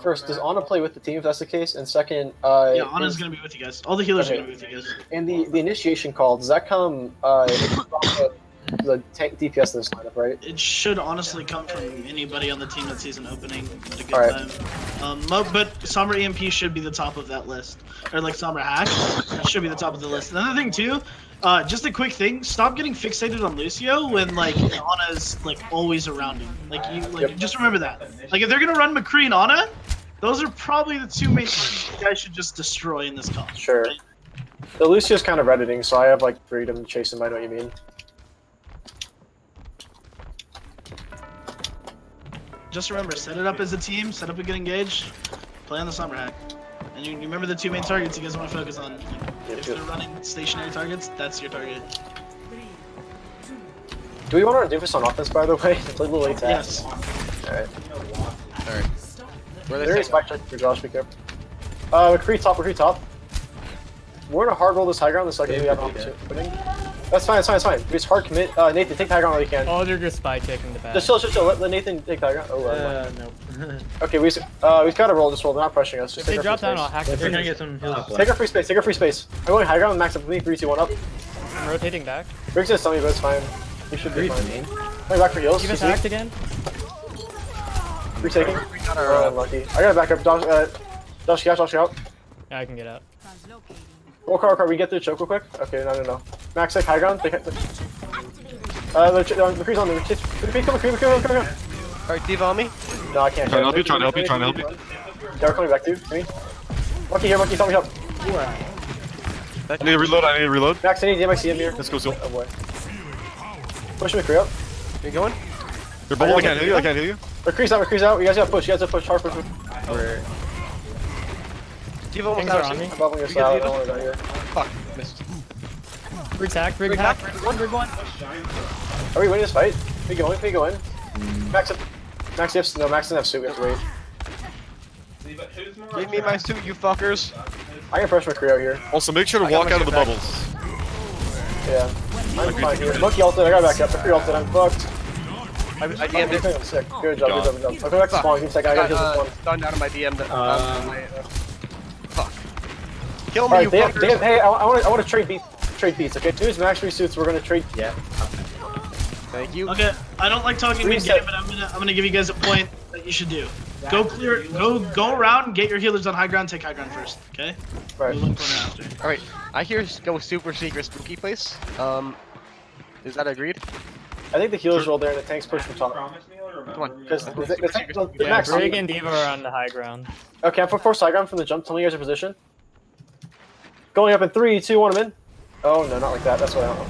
First, does Ana play with the team if that's the case? And second, yeah, Ana's gonna be with you guys. All the healers are gonna be with you guys. And the initiation call, does that come the tank DPS in this lineup, right? It should honestly come from anybody on the team that sees an opening at a good time. But Sombra EMP should be the top of that list. Or like Sombra Hack, that should be the top of the list. Another thing too, just a quick thing, stop getting fixated on Lucio when like Ana's like always around him. Like just remember that. Like if they're gonna run McCree and Ana, those are probably the 2 main things you guys should just destroy in this comp. Sure. Right? The Lucio's kind of redditing, so I have like freedom to chase him, I know what you mean. Just remember, set it up as a team, set up a good engage, play on the Sombra Hack. And you remember the 2 main targets you guys want to focus on. Like, if they're running stationary targets, that's your target. Do we want to do this on offense, by the way? It's a little late to Yes. Alright. Where There is spike check for Josh, be careful. McCree top. We're gonna hard roll this high ground the second we have opportunity. That's fine. Just hard commit. Nathan, take the high ground while you can. Oh, they're just spy checking the back. Just chill. Let Nathan take the high ground. Oh, no. Okay, we've gotta roll. Just roll. They're not pressuring us. Just If they drop down, I'll hack the They're gonna get some heals. Take our free space. I'm going high ground. Max up with me. 3, 2, 1 up. I'm rotating back. Rick's gonna tell me, but it's fine. You should be fine. Going back for heals. You guys hacked again? Free taking. Unlucky. I gotta back up. Josh out. Yeah, I can get out. Roll car. We get through the choke real quick. Okay, no. Max take high ground. McCree's on me. Come here. Alright, Diva on me. No, I can't. Trying to help you. They're coming back to me. Monkey here, help me help. I need to reload. Max, I need DMXCM here. Let's go, Sil. Oh boy. Push McCree up. You going? They're bubble, I can't heal you. McCree's out. You guys gotta push. Hard push. Diva almost Things are out. on me. I'm bubbling your salad. Don't worry about here. Fuck, missed. Rig hack. Rig one. Are we winning this fight? We go in. Max doesn't have suit. We have to wait. Give me my suit, you fuckers. I can pressure McCree out here. Also, make sure to walk out of the bubbles. Yeah. I'm fine here. Monkey ulted. I got back up. McCree ulted. I'm fucked. I DM'd it. I'm sick. Good job. I'm going back to spawn. Give me a second. I gotta heal this one. Stunned out of my DM. Fuck. Kill me, Alright, you fuckers. hey, I want to trade beats. Okay, 2 is max resuits. We're gonna trade. Yeah. Thank you. Okay, I don't like talking mid-game, but I'm gonna give you guys a point that you should do. Go around, get your healers on high ground, take high ground first, okay? Right. Move on corner after. Alright, I hear go super secret spooky place. Is that agreed? I think the healers roll there and the tanks push from top. Come on. Because the tanks Yeah, max. Rig and Diva are on the high ground. Okay, I'm for force high ground from the jump. Tell me you guys your position. Going up in 3, 2, 1. I'm in. Oh no, not like that. That's what I want.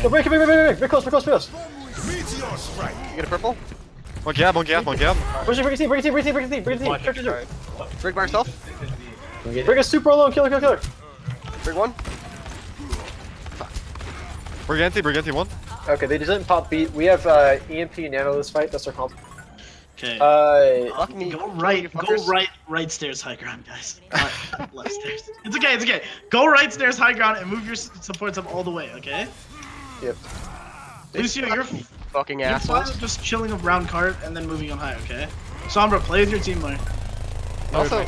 Go break. Very close. You get a purple? One gap. Push it, break a team. Brig by yourself. Break a super alone. Killer. Brig one. Briganti 1. Okay, they just didn't pop beat. We have EMP Nano this fight. That's our comp. Okay. Fuck me. Go right stairs high ground, guys. Not left stairs. It's okay. Go right stairs high ground and move your supports up all the way, okay? Yep. Lucio, you're fucking fine assholes. with just chilling around cart and then moving on high, okay? Sombra, play with your team more. Also,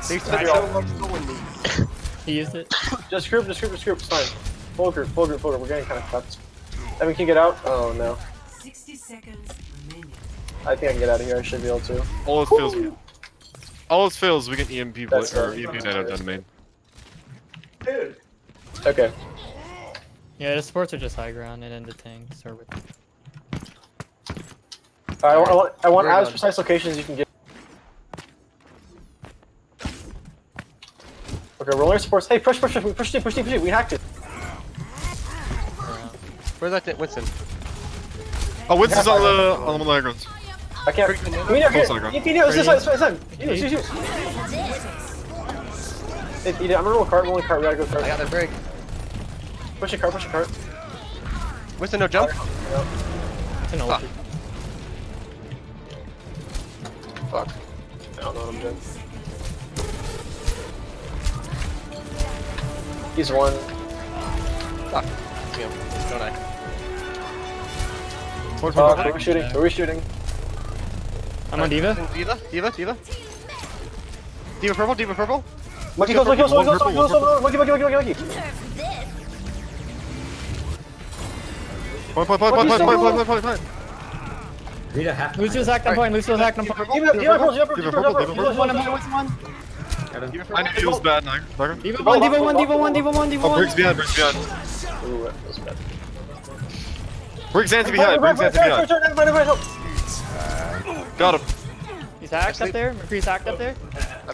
they spent so long going me. He used it. Just group. It's fine. Full group. We're getting kind of fucked. Evan can get out. Oh no. 60 seconds remaining. I think I can get out of here. I should be able to. All it feels. all else fails, we can EMP That's or fine. EMP Nano down the main. Dude. Okay. Yeah, the supports are just high ground, and then the tanks are with. Alright, I want as precise locations you can get. Okay, roller supports. Hey, push it. We hacked it. Where's that Winston? Oh, Winston's on the high grounds. I can't. We never get. EMP Nano, this side. Use. I'm gonna roll cart. We gotta go cart. I got their break. Push a cart. Winston, no jump. It's an ult. Fuck. I don't know what I'm doing. He's one. Fuck. Damn. Don't I? Who are we shooting? I'm on Diva. Diva purple. Monkey kills. Monkey. Point. Rita half. Lucio's hacked on point. Diva I know heals bad, Niagara. Diva one. Oh, Briggs behind. Ooh, that was bad. Briggs anti behind. Got him. He's hacked up there. McCree's hacked up there.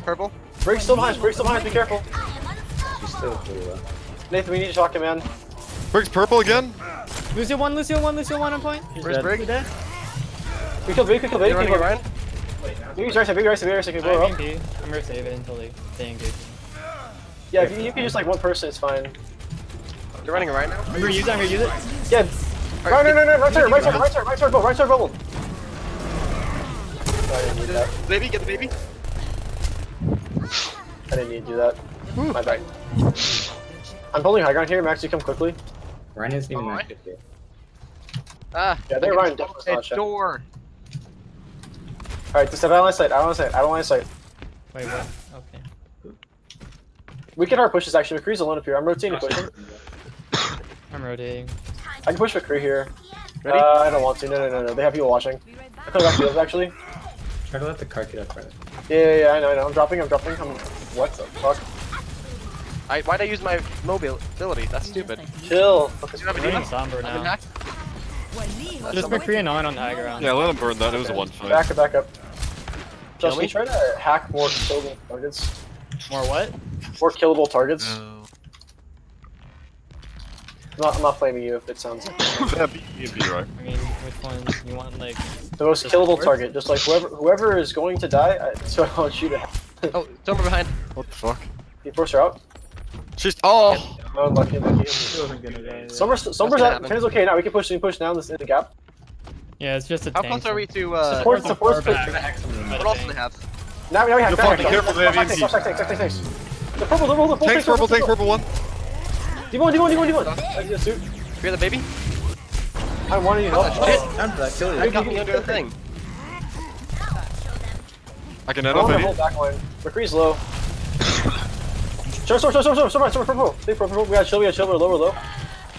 Purple. Briggs still behind. Be careful. She's still pretty low. Nathan, we need to talk him, man. Briggs purple again. Lucio one on point. Where's Briggs? Dead. We killed Big. You running around? Big race. Can blow up. I'm gonna save it until they engage. Yeah, if you can use like one person, it's fine. You're running around now? I'm gonna use it. Yeah. No. Right side bubble. I didn't need that. Baby, get the baby. I didn't need to do that. My bad. I'm holding high ground here. Max, you come quickly. Ryan isn't even that good here. Ah. Yeah, they're Ryan definitely not shit. Door. Alright, just have line sight. I don't line sight. Wait, what? Okay. We can hard push this actually. McCree's alone up here. I'm rotating pushing. I'm rotating. I can push McCree here. Ready? I don't want to. No. They have people watching. I could have fields actually. Try to let the cart get up right. Yeah, I know. I'm dropping. What the fuck? Why'd I use my mobility? That's stupid. Chill. Do you have a I'm Diva? running Sombra I've been now. hacked. Just McCree and on high ground. Yeah, let him burn that. It was a one fight. Back up. Kill Just me? try to hack more killable targets. More what? More killable targets. No. I'm not blaming you if it sounds like Yeah, be right. I mean, which ones you want? Like the most killable target. Just like whoever is going to die, so I want you to. Oh, Sombra behind. What the fuck? You force her out. She's oh. No, lucky. Sombra's out. happen. Ken's okay now. We can push now in the gap. yeah, it's just a How tank. close are we to Support's back. what else do they have? Now we have. You're fucking careful, they have EMP. Thanks. The purple. Tank purple one. D1. I need a suit. You're the baby? I wanted you to help. I got me under the thing. I can net Oh, off the any. whole back line. McCree's low. Sword purple. Big purple. We got shield, we're low.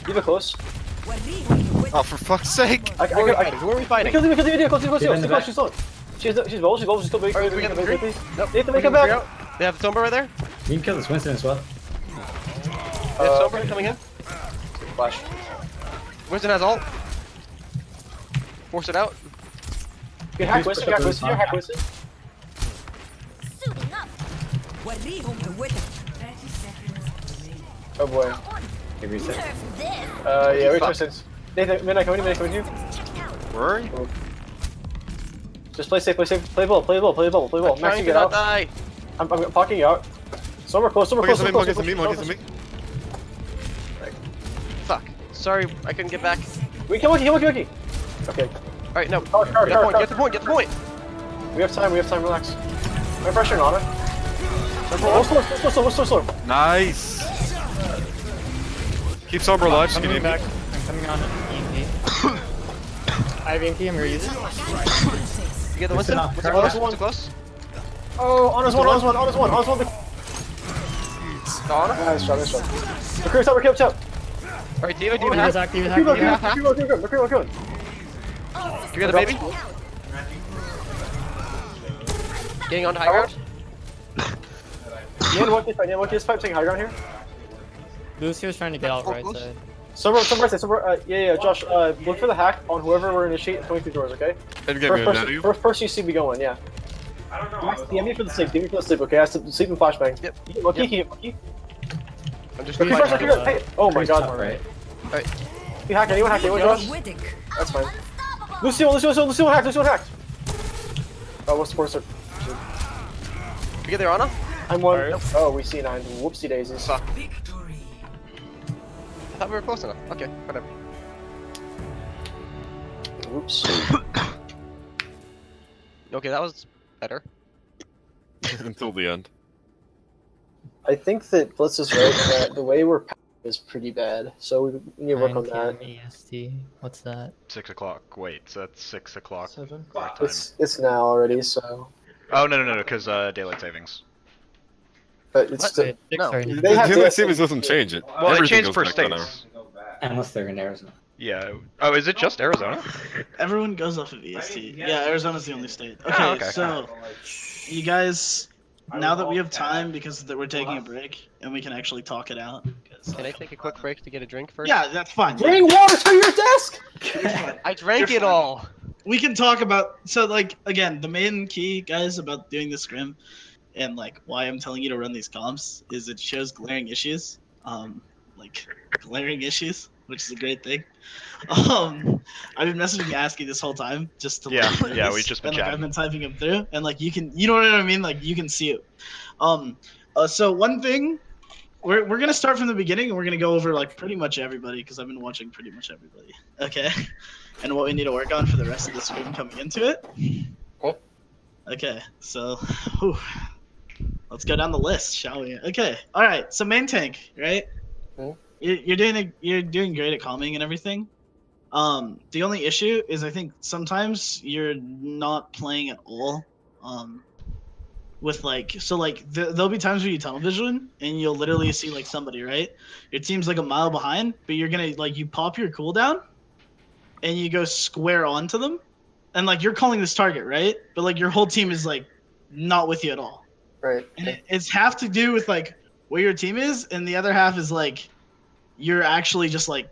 Leave it close. Oh, for fuck's sake! Who are we fighting? Close. She's low. She's bold, she's still big. Alright, we got the three? Nope. Nathan, we come back. They have Sombra right there? You can kill this Winston as well. They have Sombra coming in? Flash. Winston has ult. Force it out. You can hack Winston. Oh boy. Give me a sec. Yeah, wait 2 seconds. Nathan, Midnight coming here. Where are you? Just play safe. Play ball. I'm trying to not die. I'm pocking you out. Somewhere close. Monkeys on me. Fuck. Sorry, I couldn't get back. We can monkey. Okay. Alright, no. Card. Get the point. We have time, relax. No pressure on it. Slow. Nice. Keep Sombra alive. I'm coming back. I'm coming on EMP. I have EMP. I'm gonna use it. You get the Winston? Winston close? Oh, on his one. Dawn? Nice shot. McCree's up. Alright, Diva Diva's hack. hacked. McCree, good. You get the baby? Getting on high ground? Yan, what is pipe taking high ground here? Lucio's trying to get out right side. Some right side, yeah, Josh, look for the hack on whoever we're initiating going through doors, okay? First person you see me going, yeah. I don't know. Max, DM me for the sleep, okay? I have to sleep and flashbang. Yep. Lucky. I'm just Lucky first, hey! Oh my god. Right. Alright. You hack, anyone Josh? That's fine. Lucio hacked! Oh, what's the first? You get there, Anna? I'm one. Oh, we see 9. Whoopsie daisies. I thought we were close enough. Okay, whatever. Whoops. Okay, that was better. Until the end. I think that Blitz is right that the way we're is pretty bad, so we need to work on that. EST. What's that? 6 o'clock. Wait, so that's 6 o'clock. 7? It's now already, so. Oh no, because daylight savings. But it's still. No. Daylight savings doesn't change it. Well, it changed per goes back to states. Unless they're in Arizona. Yeah. Oh, is it just Arizona? Everyone goes off of EST. Yeah, Arizona's the only state. Okay, so you guys, now that we have time because we're taking a break and we can actually talk it out. Can I take a quick break to get a drink first? Yeah, that's fine. Bring water to your desk! I drank it all! We can talk about, so like, again, the main key, guys, about doing the scrim and like why I'm telling you to run these comps is it shows glaring issues. Like glaring issues, which is a great thing. I've been messaging Asky this whole time just to yeah, we just been chatting. chatting. I've been typing him through, and like you know what I mean, like you can see it. So one thing, we're gonna start from the beginning, and we're gonna go over like pretty much everybody because I've been watching pretty much everybody. Okay, and what we need to work on for the rest of the scrim coming into it. Cool. Okay, so let's go down the list, shall we? Okay, all right. So main tank, right? Cool. You're doing great at calming and everything. The only issue is I think sometimes you're not playing at all. With like there'll be times where you tunnel vision and you'll literally see like somebody, right? Your team's like a mile behind, but you're gonna like you pop your cooldown and you go square onto them, and like you're calling this target, right? But like your whole team is like not with you at all. Right. And it's half to do with like where your team is, and the other half is like you're actually just like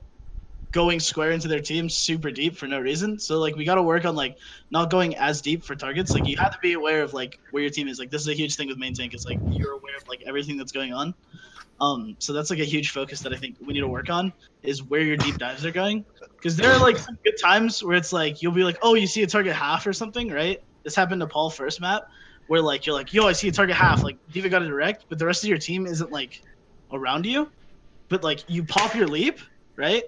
going square into their team super deep for no reason. So like we got to work on like not going as deep for targets. Like you have to be aware of like where your team is. Like this is a huge thing with main tank is like you're aware of like everything that's going on. So that's like a huge focus that I think we need to work on is where your deep dives are going. Because there are like some good times where it's like you'll be like, oh, you see a target half or something, right? This happened to Paul first map where like you're like, yo, I see a target half. Like Diva got a direct, but the rest of your team isn't like around you. But like you pop your leap, right?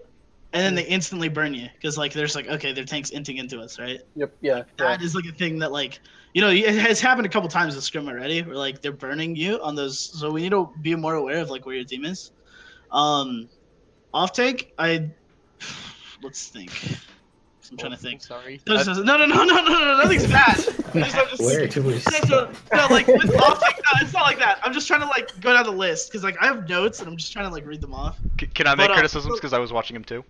And then they instantly burn you because like there's like, okay, their tank's inting into us, right? Yep. Yeah. That is like a thing that like, you know, it has happened a couple times with scrim already where like they're burning you on those. So we need to be more aware of like where your team is. Off tank, let's think. I'm trying to think. Sorry. No, nothing's bad. Where to we No, like with off tank, no, it's not like that. I'm just trying to like go down the list because like I have notes and I'm just trying to like read them off. Can I make criticisms because I was watching him too?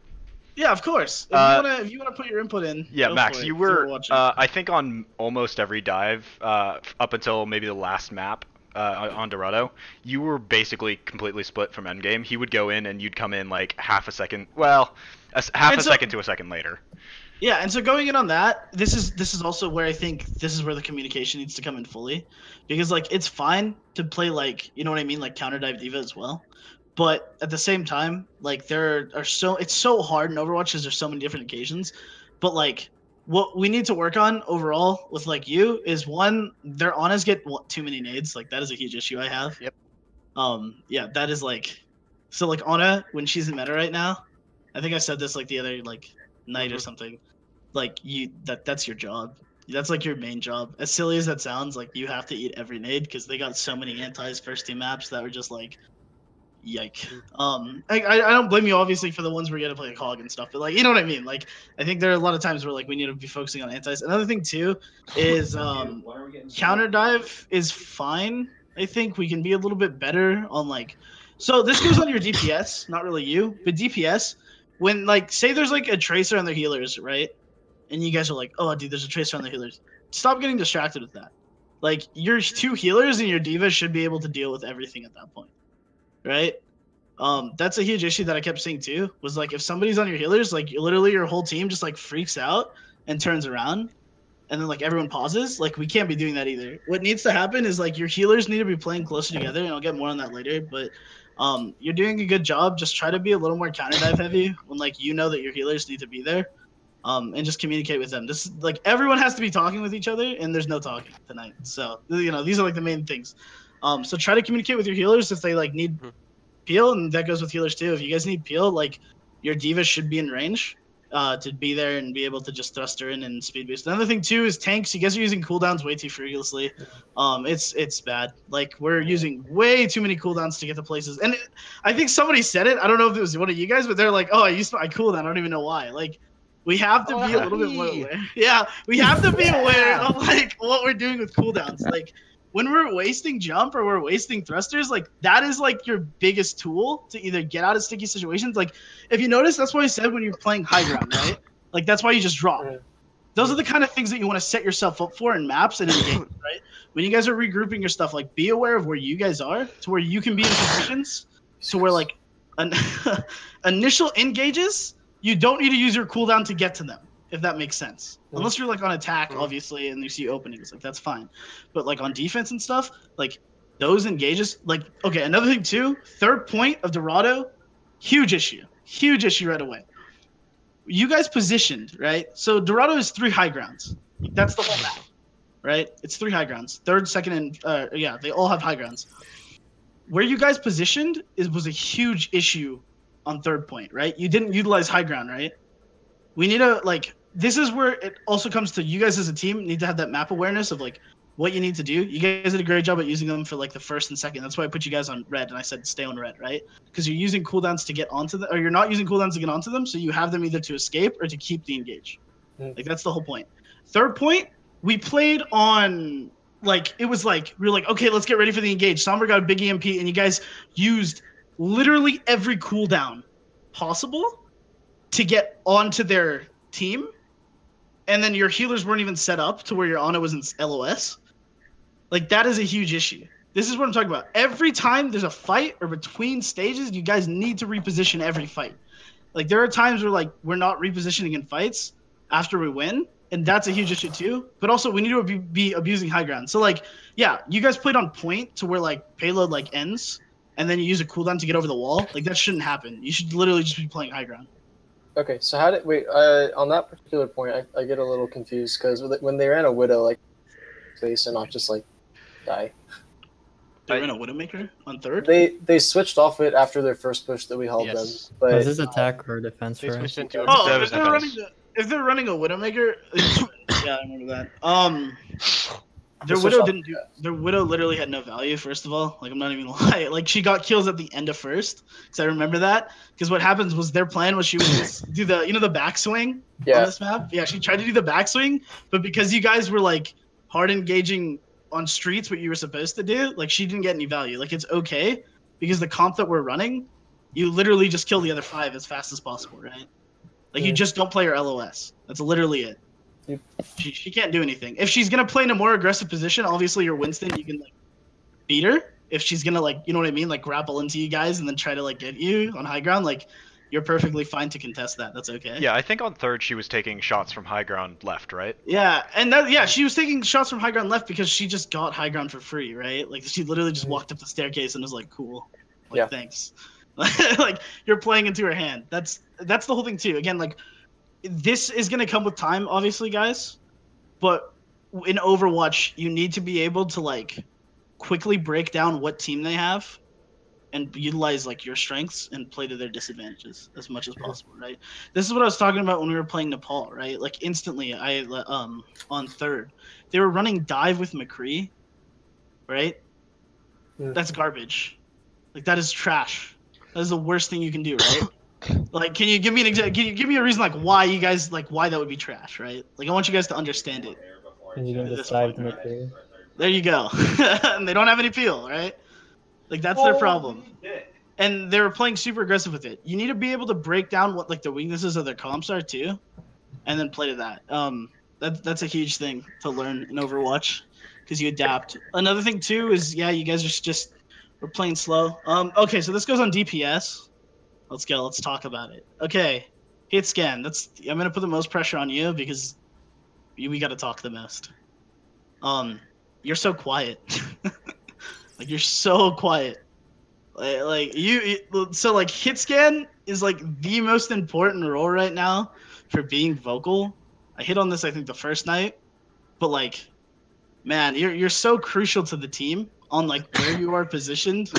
Yeah, of course. If you wanna put your input in. Yeah, Max, you were watching. I think on almost every dive up until maybe the last map on Dorado, you were basically completely split from endgame. He would go in and you'd come in like half a second. Well, half a second to a second later. Yeah, and so going in on that, this is also where I think this is where the communication needs to come in fully, because like it's fine to play like, you know what I mean, like counter dive diva as well, but at the same time, like it's so hard in Overwatch because there's so many different occasions, but like what we need to work on overall with like you is one, their Anas get too many nades, like that is a huge issue I have. Yep. Yeah, that is like, so like Ana when she's in meta right now, I think I said this like the other like night or something, like that's your job, that's like your main job. As silly as that sounds, like you have to eat every nade because they got so many antis first team maps that were just like yike. I don't blame you obviously for the ones where you gotta play a cog and stuff, but like you know what I mean, like I think there are a lot of times where like we need to be focusing on antis. Another thing too is counter dive is fine. I think we can be a little bit better on like, so this goes on your DPS, not really you, but DPS. When, like, say there's, like, a tracer on their healers, right? And you guys are like, oh, dude, there's a tracer on their healers. Stop getting distracted with that. Like your 2 healers and your D.Va should be able to deal with everything at that point, right? That's a huge issue that I kept seeing too. Was like if somebody's on your healers, like literally your whole team just like freaks out and turns around, and then like everyone pauses. Like we can't be doing that either. What needs to happen is like your healers need to be playing closer together, and I'll get more on that later. But you're doing a good job. Just try to be a little more counter dive heavy when like you know that your healers need to be there. And just communicate with them. This like everyone has to be talking with each other, and there's no talking tonight. So you know these are like the main things. So try to communicate with your healers if they like need peel, and that goes with healers too. If you guys need peel, like your D.Va should be in range to be there and be able to just thrust her in and speed boost. Another thing too is tanks. You guys are using cooldowns way too frivolously. It's bad. Like we're using way too many cooldowns to get to places. And I think somebody said it. I don't know if it was one of you guys, but they're like, "Oh, I used my cooldown. I don't even know why." Like. We have to be a little bit more aware. Yeah, we have to be aware of like what we're doing with cooldowns. Like when we're wasting jump or we're wasting thrusters, like that is like your biggest tool to either get out of sticky situations. Like if you notice, that's why I said when you're playing high ground, right? Like that's why you just drop. Those are the kind of things that you want to set yourself up for in maps and in games, right? When you guys are regrouping your stuff, like be aware of where you guys are to where you can be in positions to where like initial engages. You don't need to use your cooldown to get to them, if that makes sense. Unless you're like on attack, obviously, and you see openings, like that's fine. But like on defense and stuff, like those engages, like okay. Another thing too, 3rd point of Dorado, huge issue right away. You guys positioned right, so Dorado is 3 high grounds. That's the whole map, right? It's 3 high grounds. 3rd, 2nd, and yeah, they all have high grounds. Where you guys positioned was a huge issue. On 3rd point, right? You didn't utilize high ground, right? We need to like. This is where it also comes to you guys as a team need to have that map awareness of like what you need to do. You guys did a great job at using them for like the 1st and 2nd. That's why I put you guys on red and I said stay on red, right? Because you're using cooldowns to get onto them, or you're not using cooldowns to get onto them, so you have them either to escape or to keep the engage. Like that's the whole point. 3rd point, we played on like it was like we were like okay, let's get ready for the engage. Sombra got a big EMP, and you guys used literally every cooldown possible to get onto their team, and then your healers weren't even set up to where your Ana was in LOS. Like that is a huge issue. This is what I'm talking about. Every time there's a fight or between stages, you guys need to reposition every fight. Like there are times where like we're not repositioning in fights after we win, and that's a huge issue too. But also we need to be abusing high ground. So like yeah, you guys played on point to where like payload like ends. And then you use a cooldown to get over the wall. Like that shouldn't happen. You should literally just be playing high ground. Okay, so how did on that particular point, I get a little confused because when they ran a Widow like face and not just like die. They ran a Widowmaker on 3rd. They switched off it after their first push that we held them. But is this attack or defense? They switched into if they're running a Widowmaker, yeah, I remember that. Their Widow didn't do. Their Widow literally had no value. First of all, like I'm not even gonna lie. Like she got kills at the end of 1st, because I remember that. Because what happens was their plan was she would just do the the backswing on this map. Yeah, she tried to do the backswing, but because you guys were like hard engaging on streets, what you were supposed to do, like she didn't get any value. Like it's okay because the comp that we're running, you literally just kill the other 5 as fast as possible, right? Like you just don't play her LOS. That's literally it. She can't do anything. If she's gonna play in a more aggressive position, obviously your Winston, you can like beat her. If she's gonna like, you know what I mean, like grapple into you guys and then try to like get you on high ground, like you're perfectly fine to contest that. That's okay. Yeah, I think on 3rd she was taking shots from high ground left, right? Yeah, and she was taking shots from high ground left because she just got high ground for free, right? Like she literally just walked up the staircase and was like, cool, like thanks. Like you're playing into her hand. That's the whole thing too. Again, like. This is going to come with time, obviously, guys. But in Overwatch, you need to be able to, like, quickly break down what team they have and utilize, like, your strengths and play to their disadvantages as much as possible, right? This is what I was talking about when we were playing Nepal, right? Like, instantly, on 3rd, they were running dive with McCree, right? That's garbage. Like, that is trash. That is the worst thing you can do, right? Like, can you give me an example? Can you give me a reason, like, why you guys, like, why that would be trash, right? Like, I want you guys to understand it. And you didn't decide to make it. There you go. And they don't have any peel, right? Like, that's their problem. And they were playing super aggressive with it. You need to be able to break down what, like, the weaknesses of their comps are, too, and then play to that. That's a huge thing to learn in Overwatch. because you adapt. Another thing too is you guys are just we're playing slow. Okay, so this goes on DPS. Let's go. Let's talk about it. Okay, hit scan. I'm gonna put the most pressure on you because we got to talk the most. You're so quiet. Like you're so quiet. So hit scan is like the most important role right now for being vocal. I hit on this I think the first night, but like, man, you're so crucial to the team on like where you are positioned,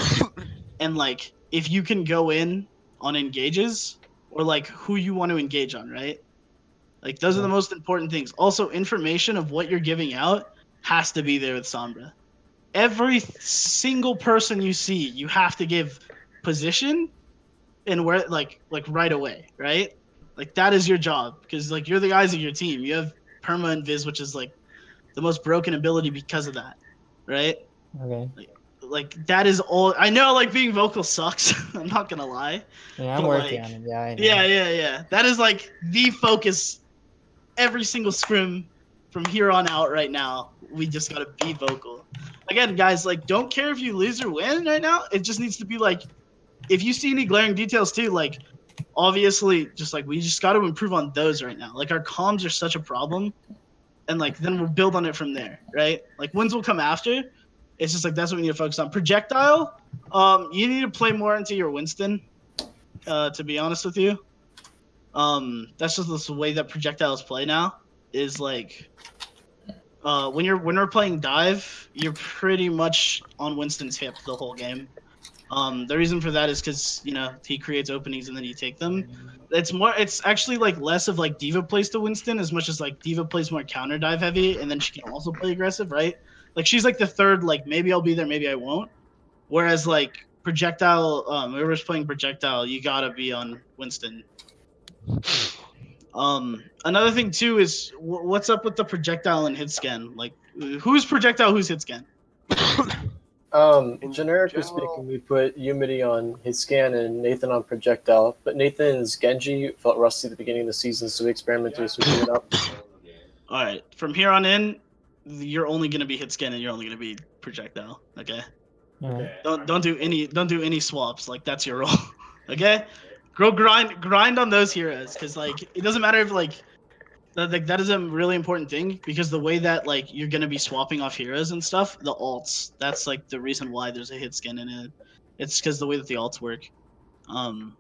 and like if you can go in on engages or like who you want to engage on, right? Like those are the most important things. Also, information of what you're giving out has to be there with Sombra. Every single person you see, you have to give position and where like right away, right? Like that is your job because like you're the eyes of your team. You have perma and vis, which is like the most broken ability because of that, right? Okay. Like that is all. I know like being vocal sucks. I'm not gonna lie. Yeah, I'm working on it. Yeah, I know. Yeah. That is like the focus. Every single scrim from here on out right now, we just gotta be vocal. Again, guys, like don't care if you lose or win right now. It just needs to be like, if you see any glaring details too, like obviously just like we just got to improve on those right now. Like our comms are such a problem, and like then we'll build on it from there, right? Like wins will come after. It's just like that's what we need to focus on. Projectile, you need to play more into your Winston, to be honest with you. That's just the way that projectiles play now. Is like, when we're playing dive, you're pretty much on Winston's hip the whole game. The reason for that is because he creates openings and then you take them. It's actually like less of like D.Va plays to Winston as much as like D.Va plays more counter dive heavy, and then she can also play aggressive, right? Like she's like the third, like maybe I'll be there, maybe I won't. Whereas like projectile, whoever's playing projectile, you gotta be on Winston. Another thing too is what's up with the projectile and hit scan? Like who's projectile, who's hit scan? Generically speaking, we put Umity on hit scan and Nathan on projectile, but Nathan's Genji felt rusty at the beginning of the season, so we experimented with switching it up. All right, from here on in, you're only gonna be hit scan and you're only gonna be projectile. Okay. Okay. Don't do any swaps. Like that's your role. Okay. Go grind on those heroes, because like it doesn't matter if like that is a really important thing, because the way that like you're gonna be swapping off heroes and stuff, the alts, that's like the reason why there's a hit scan in it. It's because the way that the alts work, and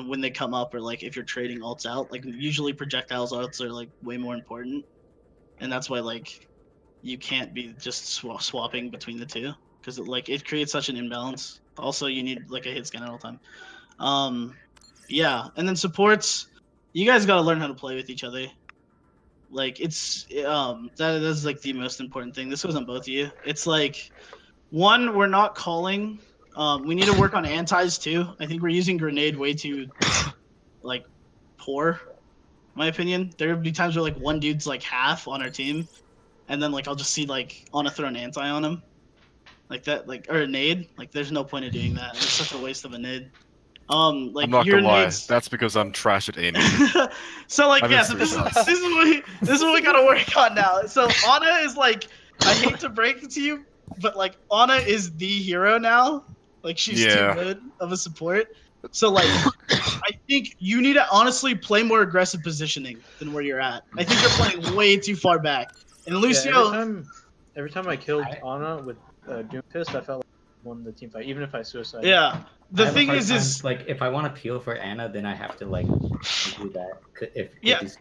when they come up, or like if you're trading alts out, like usually projectiles alts are like way more important, and that's why like you can't be just swapping between the two, because it creates such an imbalance. Also, you need like a hit scan at all time. Yeah, and then supports, you guys gotta learn how to play with each other. Like it's that's like the most important thing. This goes on both of you. It's like, one, we're not calling. We need to work on antis too. I think we're using grenade way too like poor, in my opinion. There would be times where like one dude's like half on our team, and then like I'll just see like Anna throw an anti on him, like that, like, or a nade. Like there's no point of doing that. It's such a waste of a nade. Like I'm not gonna lie, that's because I'm trash at aiming. So like, yeah, so this is what we gotta work on now. So Anna is like, I hate to break it to you, but like Anna is the hero now. Like she's too good of a support. So like, I think you need to honestly play more aggressive positioning than where you're at. I think you're playing way too far back. And Lucio, every time I killed Anna with Doomfist, I felt like I won the team fight, even if I suicide. Yeah. The thing is like if I want to peel for Anna, then I have to like do that.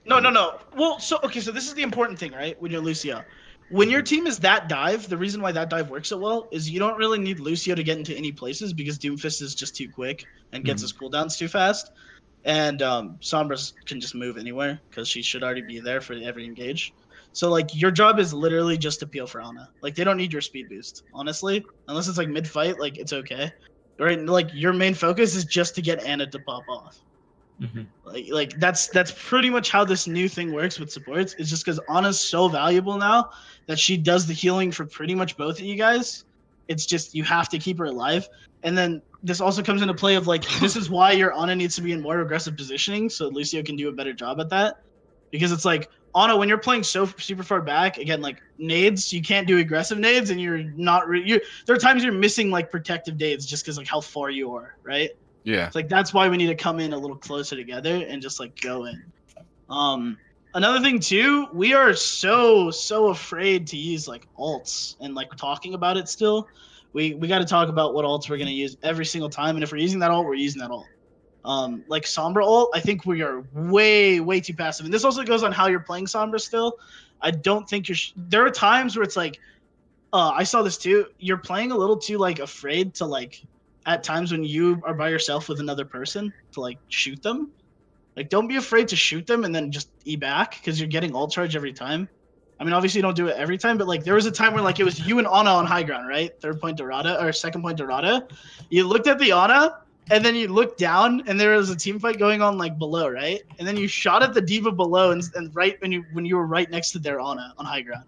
No. Well, so this is the important thing, right? When you're Lucio, when your team is that dive, the reason why that dive works so well is you don't really need Lucio to get into any places, because Doomfist is just too quick and gets his cooldowns too fast, and Sombra can just move anywhere because she should already be there for every engage. So like your job is literally just to peel for Anna. Like they don't need your speed boost, honestly, unless it's like mid fight. Like it's okay. Right, like your main focus is just to get Anna to pop off. Like that's pretty much how this new thing works with supports. It's just because Anna's so valuable now that she does the healing for pretty much both of you guys. It's just you have to keep her alive. And then this also comes into play of like, this is why your Anna needs to be in more aggressive positioning, so Lucio can do a better job at that. Because it's like Anna, when you're playing so super far back, again, like nades, you can't do aggressive nades, and you're not. There are times you're missing like protective nades just because like how far you are, right? Yeah. It's like that's why we need to come in a little closer together and just like go in. Another thing too, we are so afraid to use like ults and like talking about it still. We got to talk about what ults we're gonna use every single time, and if we're using that ult, we're using that ult. Like Sombra ult, I think we are way too passive, and this also goes on how you're playing Sombra still. I don't think you're. There are times where it's like, I saw this too. You're playing a little too like afraid to like, at times when you are by yourself with another person to like shoot them. Like, don't be afraid to shoot them and then just E back because you're getting ult charge every time. I mean, obviously, you don't do it every time, but like there was a time where like it was you and Ana on high ground, right? Third point Dorada or second point Dorada. You looked at the Ana and then you looked down and there was a team fight going on like below, right? And then you shot at the diva below and right when you were right next to their Ana on high ground.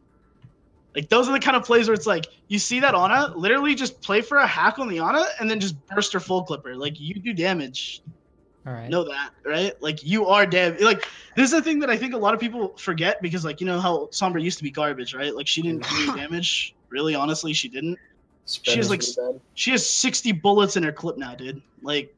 Like those are the kind of plays where it's like you see that Ana, literally just play for a hack on the Ana and then just burst her full clipper. Like you do damage. All right. Know that, right? Like you are dead. Like this is the thing that I think a lot of people forget because like you know how Sombra used to be garbage, right? Like she didn't do any damage. Really, honestly, she didn't. She has like she has 60 bullets in her clip now, dude. Like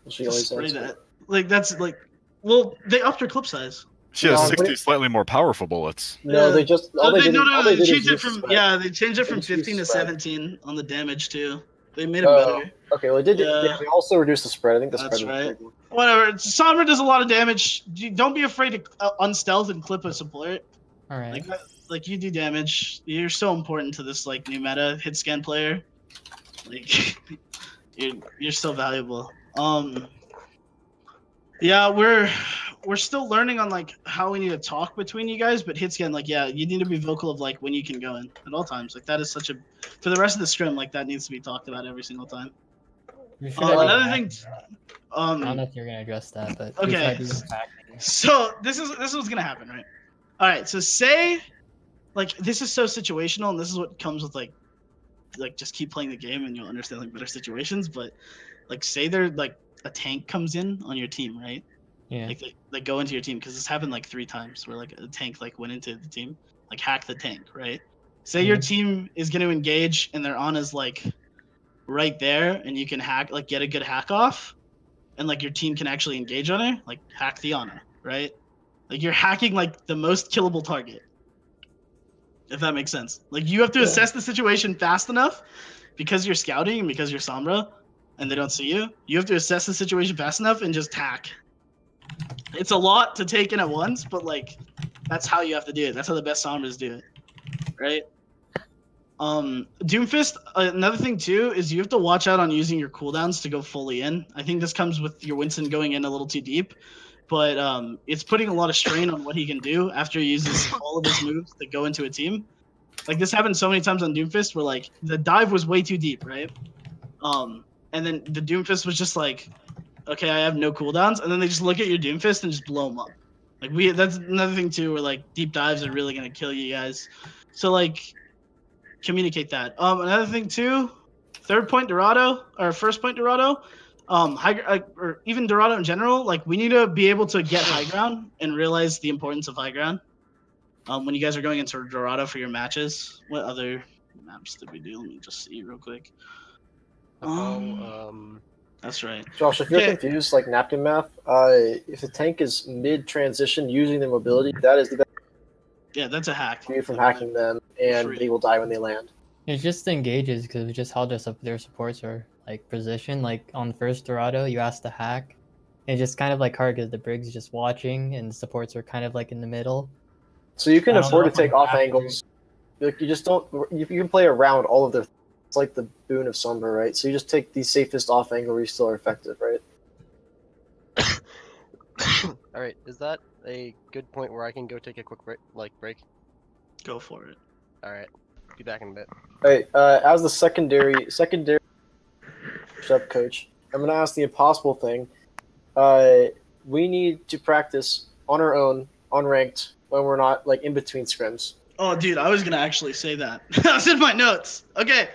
she always spray that. Like that's like well, they upped her clip size. She has 60 slightly more powerful bullets. No, they just they changed it from they changed it from 15 to 17 on the damage too. They made it better. Okay, well, they also reduced the spread. I think the spread. That's right. Whatever. Sombra does a lot of damage. Don't be afraid to unstealth and clip a support. All right. Like you do damage. You're so important to this like new meta hit scan player. Like you're so valuable. Yeah, we're still learning on like how we need to talk between you guys, but hit scan, like yeah, you need to be vocal of like when you can go in at all times. Like that is such a for the rest of the scrim, like that needs to be talked about every single time. Another thing, I don't know if you're gonna address that, but okay. So this is what's gonna happen, right? All right, so say like this is so situational, and this is what comes with like just keep playing the game, and you'll understand like better situations. But like say there like a tank comes in on your team, right? Yeah. Like they go into your team because this happened like 3 times where like a tank like went into the team, like hack the tank, right? Say your team is going to engage and their Ana's like right there, and you can hack like get a good hack off, and like your team can actually engage on her, like hack the Ana, right? Like you're hacking like the most killable target. If that makes sense. Like you have to assess the situation fast enough because you're scouting and because you're Sombra and they don't see you. You have to assess the situation fast enough and just hack. It's a lot to take in at once, but like that's how you have to do it. That's how the best Sombras do it, right? Doomfist, another thing too is you have to watch out on using your cooldowns to go fully in. I think this comes with your Winston going in a little too deep, but it's putting a lot of strain on what he can do after he uses all of his moves to go into a team. Like this happened so many times on Doomfist where like the dive was way too deep, right? And then the Doomfist was just like, okay, I have no cooldowns, and then they just look at your Doomfist and just blow them up. Like that's another thing too, where like deep dives are really gonna kill you guys. So like, communicate that. Another thing too, third point Dorado or first point Dorado, or even Dorado in general. Like we need to be able to get high ground and realize the importance of high ground. When you guys are going into Dorado for your matches, what other maps did we do? Let me just see real quick. That's right. Josh, if you're confused, like napkin math, if the tank is mid-transition using their mobility, that is the best. Yeah, that's a hack. From hacking them, and they will die when they land. It's just engages because it's just how their supports are like positioned. Like on first Dorado, you ask to hack. It's just kind of like hard because the Briggs is just watching, and the supports are kind of like in the middle. So you can afford to take off angles. Like you just don't. You can play around all of their. It's like the boon of Sombra, right? So you just take the safest off angle where you still are effective, right? Alright, is that a good point where I can go take a quick break? Go for it. Alright, be back in a bit. Hey, as the secondary sub coach, I'm gonna ask the impossible thing. We need to practice on our own, unranked, when we're not like in between scrims. Oh, dude, I was gonna actually say that. That was in my notes. Okay.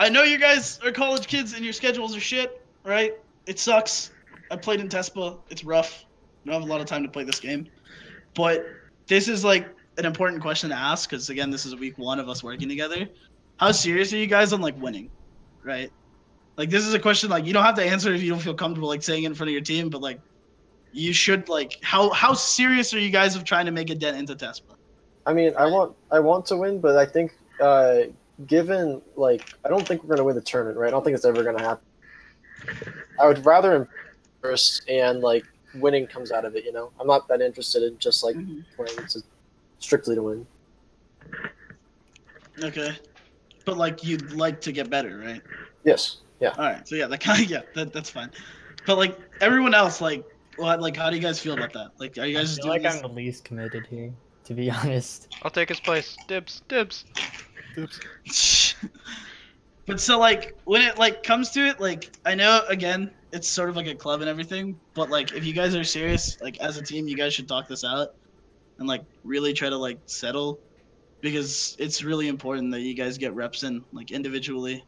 I know you guys are college kids and your schedules are shit, right? It sucks. I played in TESPA. It's rough. I don't have a lot of time to play this game. But this is like an important question to ask because again, this is week 1 of us working together. How serious are you guys on like winning, right? Like this is a question like you don't have to answer if you don't feel comfortable like saying it in front of your team, but like you should like how serious are you guys of trying to make a dent into TESPA? I mean, I want to win, but I think given like I don't think we're gonna win the tournament, right? I don't think it's ever gonna happen. I would rather first and like winning comes out of it, you know. I'm not that interested in just like playing strictly to win. Okay, but like you'd like to get better, right? Yes. Yeah. All right. So yeah, that kind of that's fine. But like everyone else, like what, like how do you guys feel about that? Like, are you guys I just feel doing like this? I'm the least committed here, to be honest. I'll take his place. Dibs. Dibs. But so like when it like comes to it, like I know again it's sort of like a club and everything, but like if you guys are serious, like as a team, you guys should talk this out and like really try to like settle because it's really important that you guys get reps in like individually.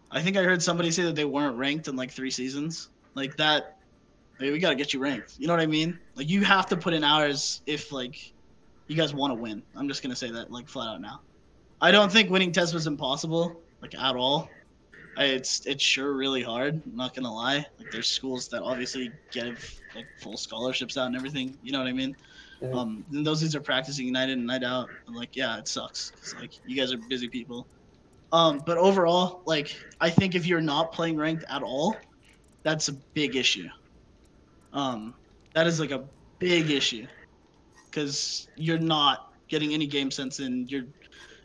I think I heard somebody say that they weren't ranked in like 3 seasons. Like that, like, we gotta get you ranked. You know what I mean? Like you have to put in hours if like you guys want to win. I'm just gonna say that like flat out now. I don't think winning TESPA is impossible, like at all. It's sure really hard. I'm not gonna lie. Like there's schools that obviously give like full scholarships out and everything. You know what I mean? And those dudes are practicing night in and night out. And like yeah, it sucks. 'Cause, like you guys are busy people. But overall, like I think if you're not playing ranked at all, that's a big issue. That is like a big issue because you're not getting any game sense in.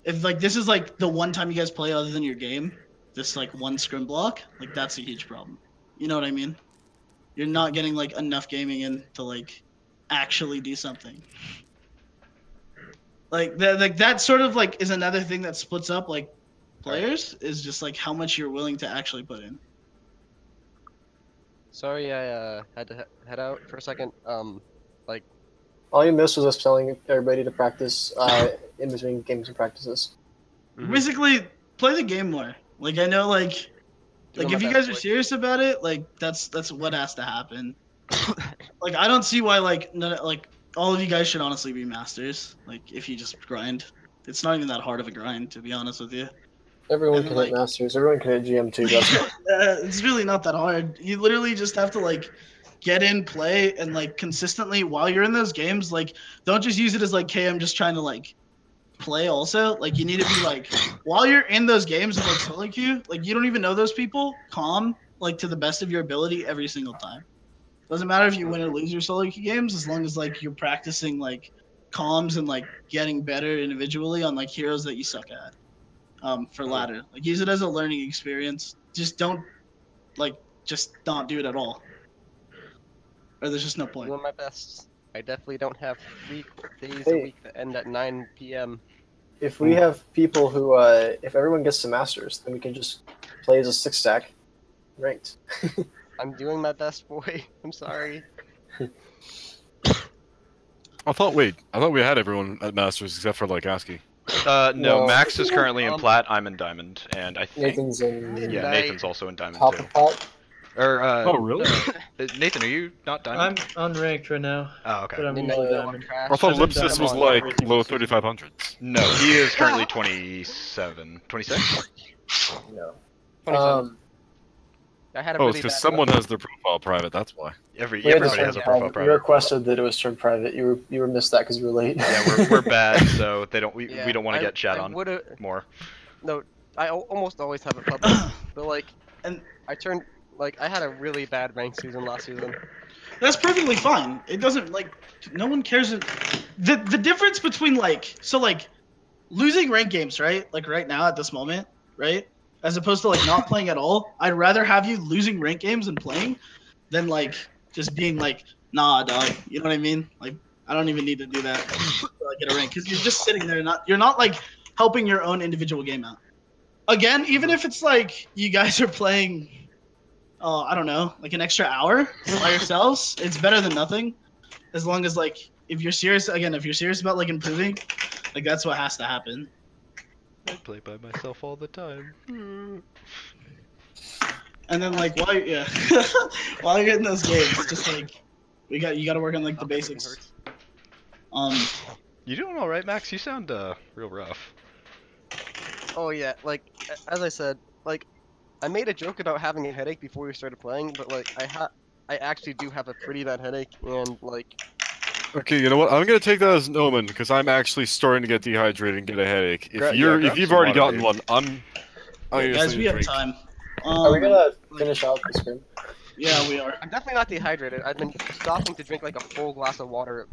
If like this is like the one time you guys play other than your game, this like one scrim block, like that's a huge problem. You know what I mean? You're not getting like enough gaming in to like actually do something. Like that sort of like is another thing that splits up like players is just like how much you're willing to actually put in. Sorry, I had to head out for a second. Like All you missed was us telling everybody to practice in between games and practices. Basically, play the game more. Like I know, like if you guys are serious about it, like that's what has to happen. Like I don't see why like all of you guys should honestly be masters. Like if you just grind, it's not even that hard of a grind to be honest with you. Everyone can hit masters. Everyone can hit GM2. It's really not that hard. You literally just have to like get in, play, and like consistently while you're in those games. Like don't just use it as like, hey, I'm just trying to like play. Also, like you need to be like while you're in those games of like solo queue, like you don't even know those people. Calm, like to the best of your ability every single time. Doesn't matter if you win or lose your solo queue games, as long as like you're practicing like comms and like getting better individually on like heroes that you suck at. For ladder, like use it as a learning experience. Just don't not do it at all, or there's just no point. Doing my best. I definitely don't have 3 days a week that end at 9 p.m. If we have people who, if everyone gets to masters, then we can just play as a 6-stack, ranked. I'm doing my best, boy. I'm sorry. I thought we had everyone at masters except for like ASCII. No, Max is currently in plat. I'm in diamond, and I think Nathan's in. Yeah, Nathan's also in diamond Top too. of pot. Or oh really? Nathan, are you not diamond? I'm unranked right now. Oh, okay. But I'm low diamond. I thought Lipsis was like low 3500s. No, he is currently 27, 26. No. 27. I had a Oh, really it's because bad someone has their profile private. That's why. Everybody has a profile We private. requested that it was turned private. You were missed that because you were late. Yeah, we're bad, so they don't. We don't want to get chat I on more. No, I almost always have it public. But like, And I had a really bad ranked season last season. that's perfectly fine. It doesn't like no one cares. The difference between like losing ranked games, right? Like right now at this moment, right? As opposed to like not playing at all. I'd rather have you losing ranked games and playing than like just being like, nah, dog. You know what I mean? Like I don't even need to do that to like, get a rank because you're just sitting there. You're not like helping your own individual game out. Again, even if it's like you guys are playing, I don't know, like an extra hour by yourselves, it's better than nothing. As long as like if you're serious about like improving, like that's what has to happen. I play by myself all the time. And then like while you're in those games, just like you got to work on like the basics. You doing all right, Max? You sound real rough. Oh yeah, like as I said, like I made a joke about having a headache before we started playing, but like I actually do have a pretty bad headache, and like Okay, you know what? I'm gonna take that as an omen because I'm actually starting to get dehydrated and get a headache. If Grab you've some already water, gotten dude. one, I'm Yeah, just guys, need we a have drink. time. Are we gonna finish out the scrim? Yeah, we are. I'm definitely not dehydrated. I've been stopping to drink like a full glass of water.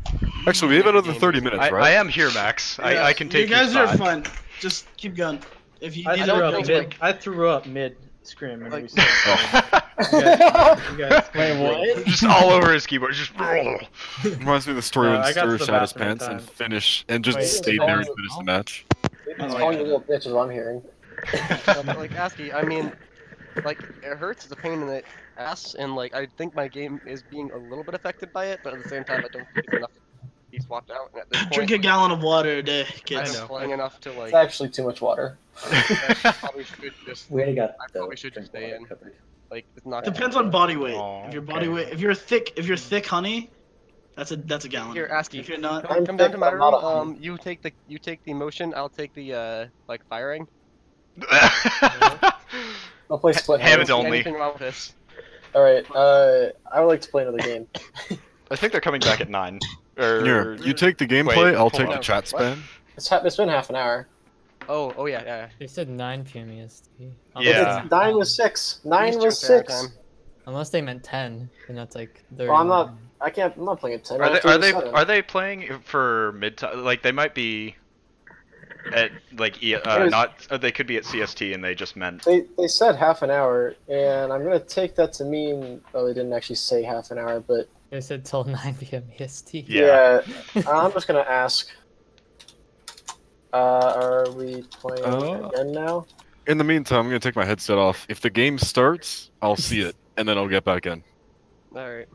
Actually, we have another 30 minutes, I right? am here, Max. Yeah, I can take you guys your are spot. fine. Just keep going. If you I need threw to up go, mid. I threw up mid scrim, and Like- we said, Oh. you guys Wait, what? Just all over his keyboard. Just. Reminds me of the story No, when I got to Stur the shat his bathroom in pants and time. finish and just Wait, stayed is there it and finished the match. It's calling you little bitch is what I'm hearing. But, like ASCII, I mean, like it hurts. It's a pain in the ass, and like I think my game is being a little bit affected by it, but at the same time, I don't think it's enough to be swapped out. And at this point, drink a gallon of water a day, I've kids. been playing enough to like. It's actually too much water. I probably should just. We already got I the probably should drink just stay water in. covered. Like it's not. Depends on body weight. Oh, If your body okay. weight, if you're thick honey, that's a gallon. Here, ASCII. If you're not, Come down to my I'm not a room. You take the motion. I'll take the like firing. I'll play split Hammond hands. only. Anything wrong with this? Alright, I would like to play another game. I think they're coming back at 9. Here, you take the gameplay, Wait, I'll hold take on. the chat What? spam. It's been half an hour. Oh yeah. They said 9 p.m. EST. Yeah. It's 9 was 6. 9 Eastern was Standard 6. Time. Unless they meant 10, and that's like 30. Well, I'm not playing at 10. Are they playing for mid time? Like they might be at like they could be at CST and they just meant. They said half an hour, and I'm gonna take that to mean. Oh, they didn't actually say half an hour, but They said till 9 p.m. EST. Yeah. I'm just gonna ask. Are we playing again now? In the meantime, I'm gonna take my headset off. If the game starts, I'll see it, and then I'll get back in. All right.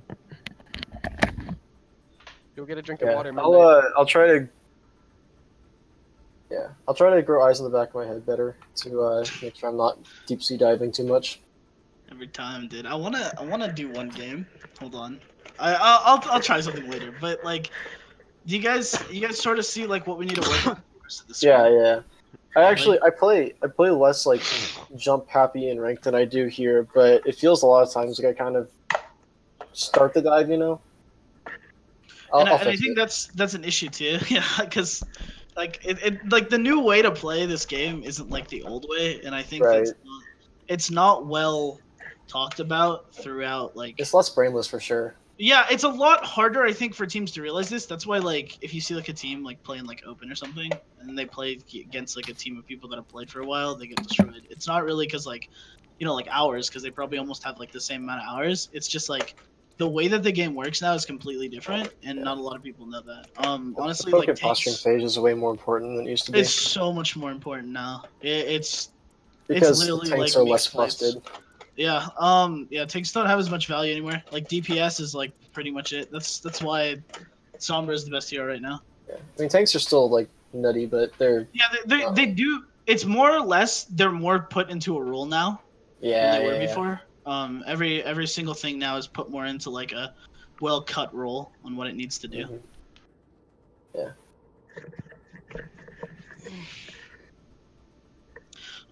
You'll get a drink Yeah, of water. I'll try to. Yeah, I'll try to grow eyes in the back of my head better to make sure I'm not deep sea diving too much. every time, dude. I wanna do one game. Hold on. I'll try something later. But like, do you guys sort of see like what we need to work on? For the rest of this Yeah. I play less like jump happy and ranked than I do here, but it feels a lot of times like I kind of start the dive, you know. And I think that's an issue too. Yeah, because like it like the new way to play this game isn't like the old way, and I think it's not well talked about throughout. Like it's less brainless for sure. Yeah, it's a lot harder, I think, for teams to realize this. That's why, like, if you see like a team like playing like open or something, and they play against like a team of people that have played for a while, they get destroyed. It's not really because like, you know, like hours, because they probably almost have like the same amount of hours. It's just like the way that the game works now is completely different, and not a lot of people know that. Honestly, the like posturing phase is way more important than it used to be. It's so much more important now. It's because literally tanks like are less mixed busted. Yeah, tanks don't have as much value anymore. Like DPS is like pretty much it. That's why Sombra is the best hero right now. Yeah. I mean, tanks are still like nutty, but they're they do. It's more or less they're more put into a rule now than they were before. Every single thing now is put more into like a well cut rule on what it needs to do. Yeah.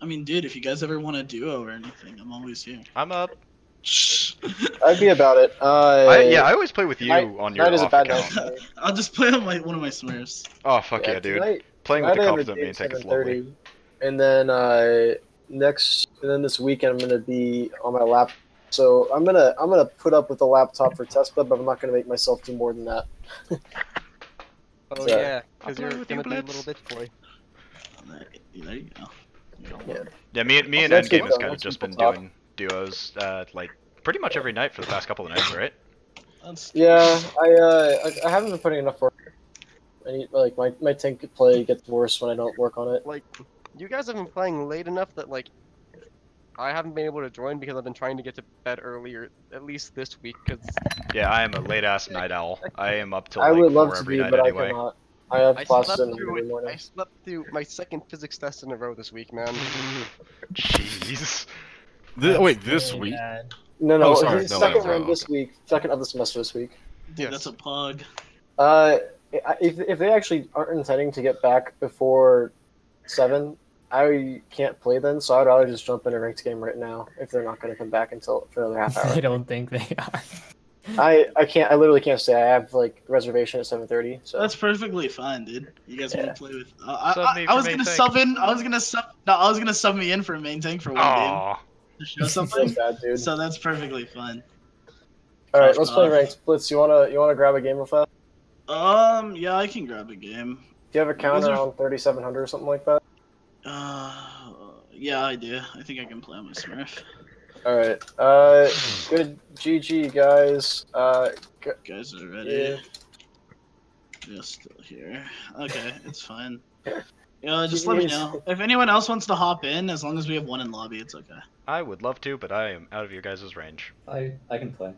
I mean, dude, if you guys ever want a duo or anything, I'm always here. I'm up. I'd be about it. I always play with you on your off account. I'll just play on one of my Smurfs. Oh fuck yeah, dude! Tonight, Playing with the I have a competent date main tank is 7:30, lovely. And then this weekend I'm gonna be on my laptop. So I'm gonna put up with the laptop for test club, but I'm not gonna make myself do more than that. Oh So, yeah, because I'll you're play with gonna you, be a Blitz. little bitch boy. There you go. Yeah, me and Let's Endgame keep has going, kind of let's just keep been talking. doing duos like pretty much every night for the past couple of nights, right? Yeah, I haven't been putting enough work. I need like my tank play gets worse when I don't work on it. Like, you guys have been playing late enough that like I haven't been able to join because I've been trying to get to bed earlier, at least this week. Cause Yeah, I am a late ass night owl. I am up till I like would love 4 to every be, night but anyway. I cannot. I have I classes slept in through every morning. I slept through my second physics test in a row this week, man. Jeez. Wait, this week? No, sorry, his no, second no, round no, this week, second of the semester this week. Dude, that's a pug. if they actually aren't intending to get back before 7, I can't play then, so I'd rather just jump in a ranked game right now if they're not going to come back until for another half hour. I don't think they are. I can't. I literally can't stay. I have like reservation at 7:30. So That's perfectly fine, dude. You guys want to play with? Sub me I for was main gonna tank. sub in. I was gonna sub. No, I was gonna sub me in for main tank for one game Aw. to show something. feels bad, dude. So that's perfectly fine. All right, let's play ranked. Blitz, you wanna grab a game real fast? Yeah, I can grab a game. Do you have a count These are- around 3,700 or something like that? Yeah, I do. I think I can play on my Smurf. All right. Good GG, guys. Guys are ready. Yeah, still here. Okay, it's fine. Just let me know. If anyone else wants to hop in, as long as we have one in lobby, it's okay. I would love to, but I am out of your guys' range. I can play.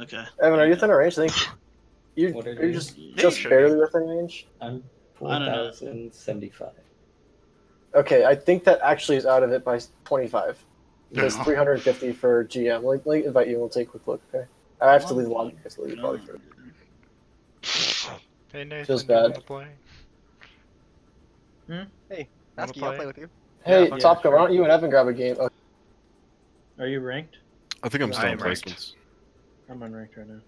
Okay. Evan, are you within a range? I think What are you're you? just barely within range. I'm I don't know. 4,075. Okay, I think that actually is out of it by 25. It's No. 350 for GM. Let me invite you and we'll take a quick look, okay? I have to leave the lobby. I have to leave the lobby first. Hey, Nathan, Feels do you bad. wanna play? Hey, Wanna Asky, I'll play? play with you. Hey, Yeah, Top Gun, sure. why don't you and Evan grab a game? Oh, Are you ranked? I think I'm I still in am ranked. placements. I'm unranked right now.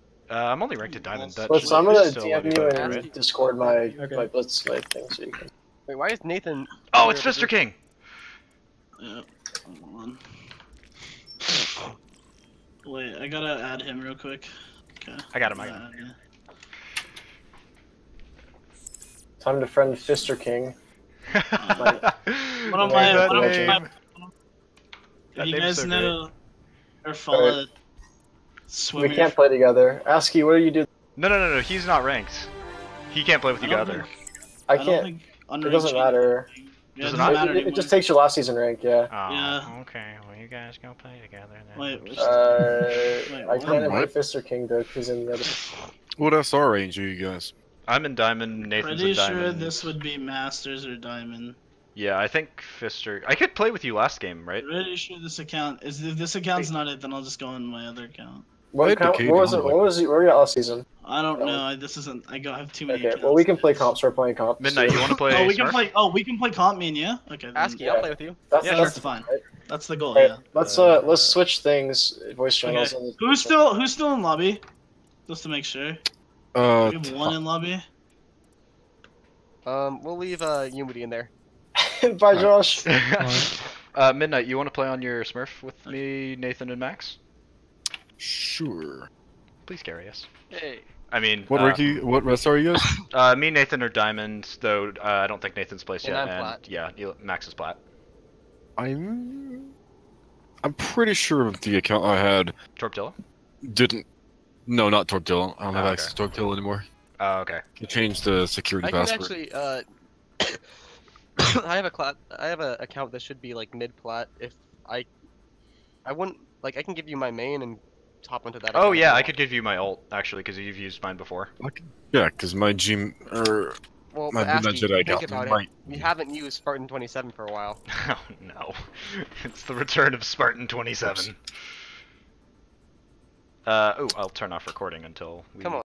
I'm only ranked at Diamond. That Blitz, should I'm be gonna still DM you better, and right? Discord my Okay. Blitz my thing so you can. Wait, why is Nathan? Oh, it's Fister King! Yep. Hold on. Wait, I gotta add him real quick. Okay. I got him, I got him. Yeah. Time to friend Fister King. One of my- my, one of my- That you name's guys so know or follow We can't play together. Asky, what do you do? No, he's not ranked. He can't play with you together. I don't can't. think It doesn't matter. Yeah, Does it it doesn't not? matter It anymore. just takes your last season rank, yeah. Oh, Yeah. okay. Well, you guys go play together then. Wait, which- I what? can't invite Fister King though, because in the other. What SR range are you guys? I'm in Diamond, Nathan's Pretty in Diamond. sure this would be Masters or Diamond. Yeah, I think Fister... I could play with you last game, right? Pretty sure this account is. If this account's not it, then I'll just go on my other account. What Played count? Decade What was it? on, What was where were you at last season? I don't know. This isn't. I have too many. Okay, accounts. well we can play comp. Start playing comp. Midnight, you want to play Oh, we can Smurf? play. Oh, we can play comp, me and you. Okay. Then, Asky, Yeah. I'll play with you. That's, Yeah, that's that's fine. right. That's the goal. Alright, Yeah. let's switch things. Voice channels. Okay. And Who's still in lobby? Just to make sure. We have one in lobby. We'll leave Unity in there. Bye, Josh. Midnight, you want to play on your Smurf with me, Nathan, and Max? Sure. Please carry us. Hey. I mean, What what SR are you guys? me, Nathan, are Diamond, though I don't think Nathan's placed And yet. I'm And Plat. yeah, Max is Plat. I'm pretty sure the account I had Torptilla? didn't. No, not Tortilla. I don't have Oh, access to Tortilla anymore. Oh, okay. You changed the security I can password. actually. I have a account that should be like mid plat. If I wouldn't like I can give you my main and hop onto that. Oh account if yeah, you I want. could give you my ult actually because you've used mine before. Yeah, because my Well, my but Midnight Asky, Jedi think account about might. it. We haven't used Spartan 27 for a while. Oh no, it's the return of Spartan 27. Oh, I'll turn off recording until we. Come on.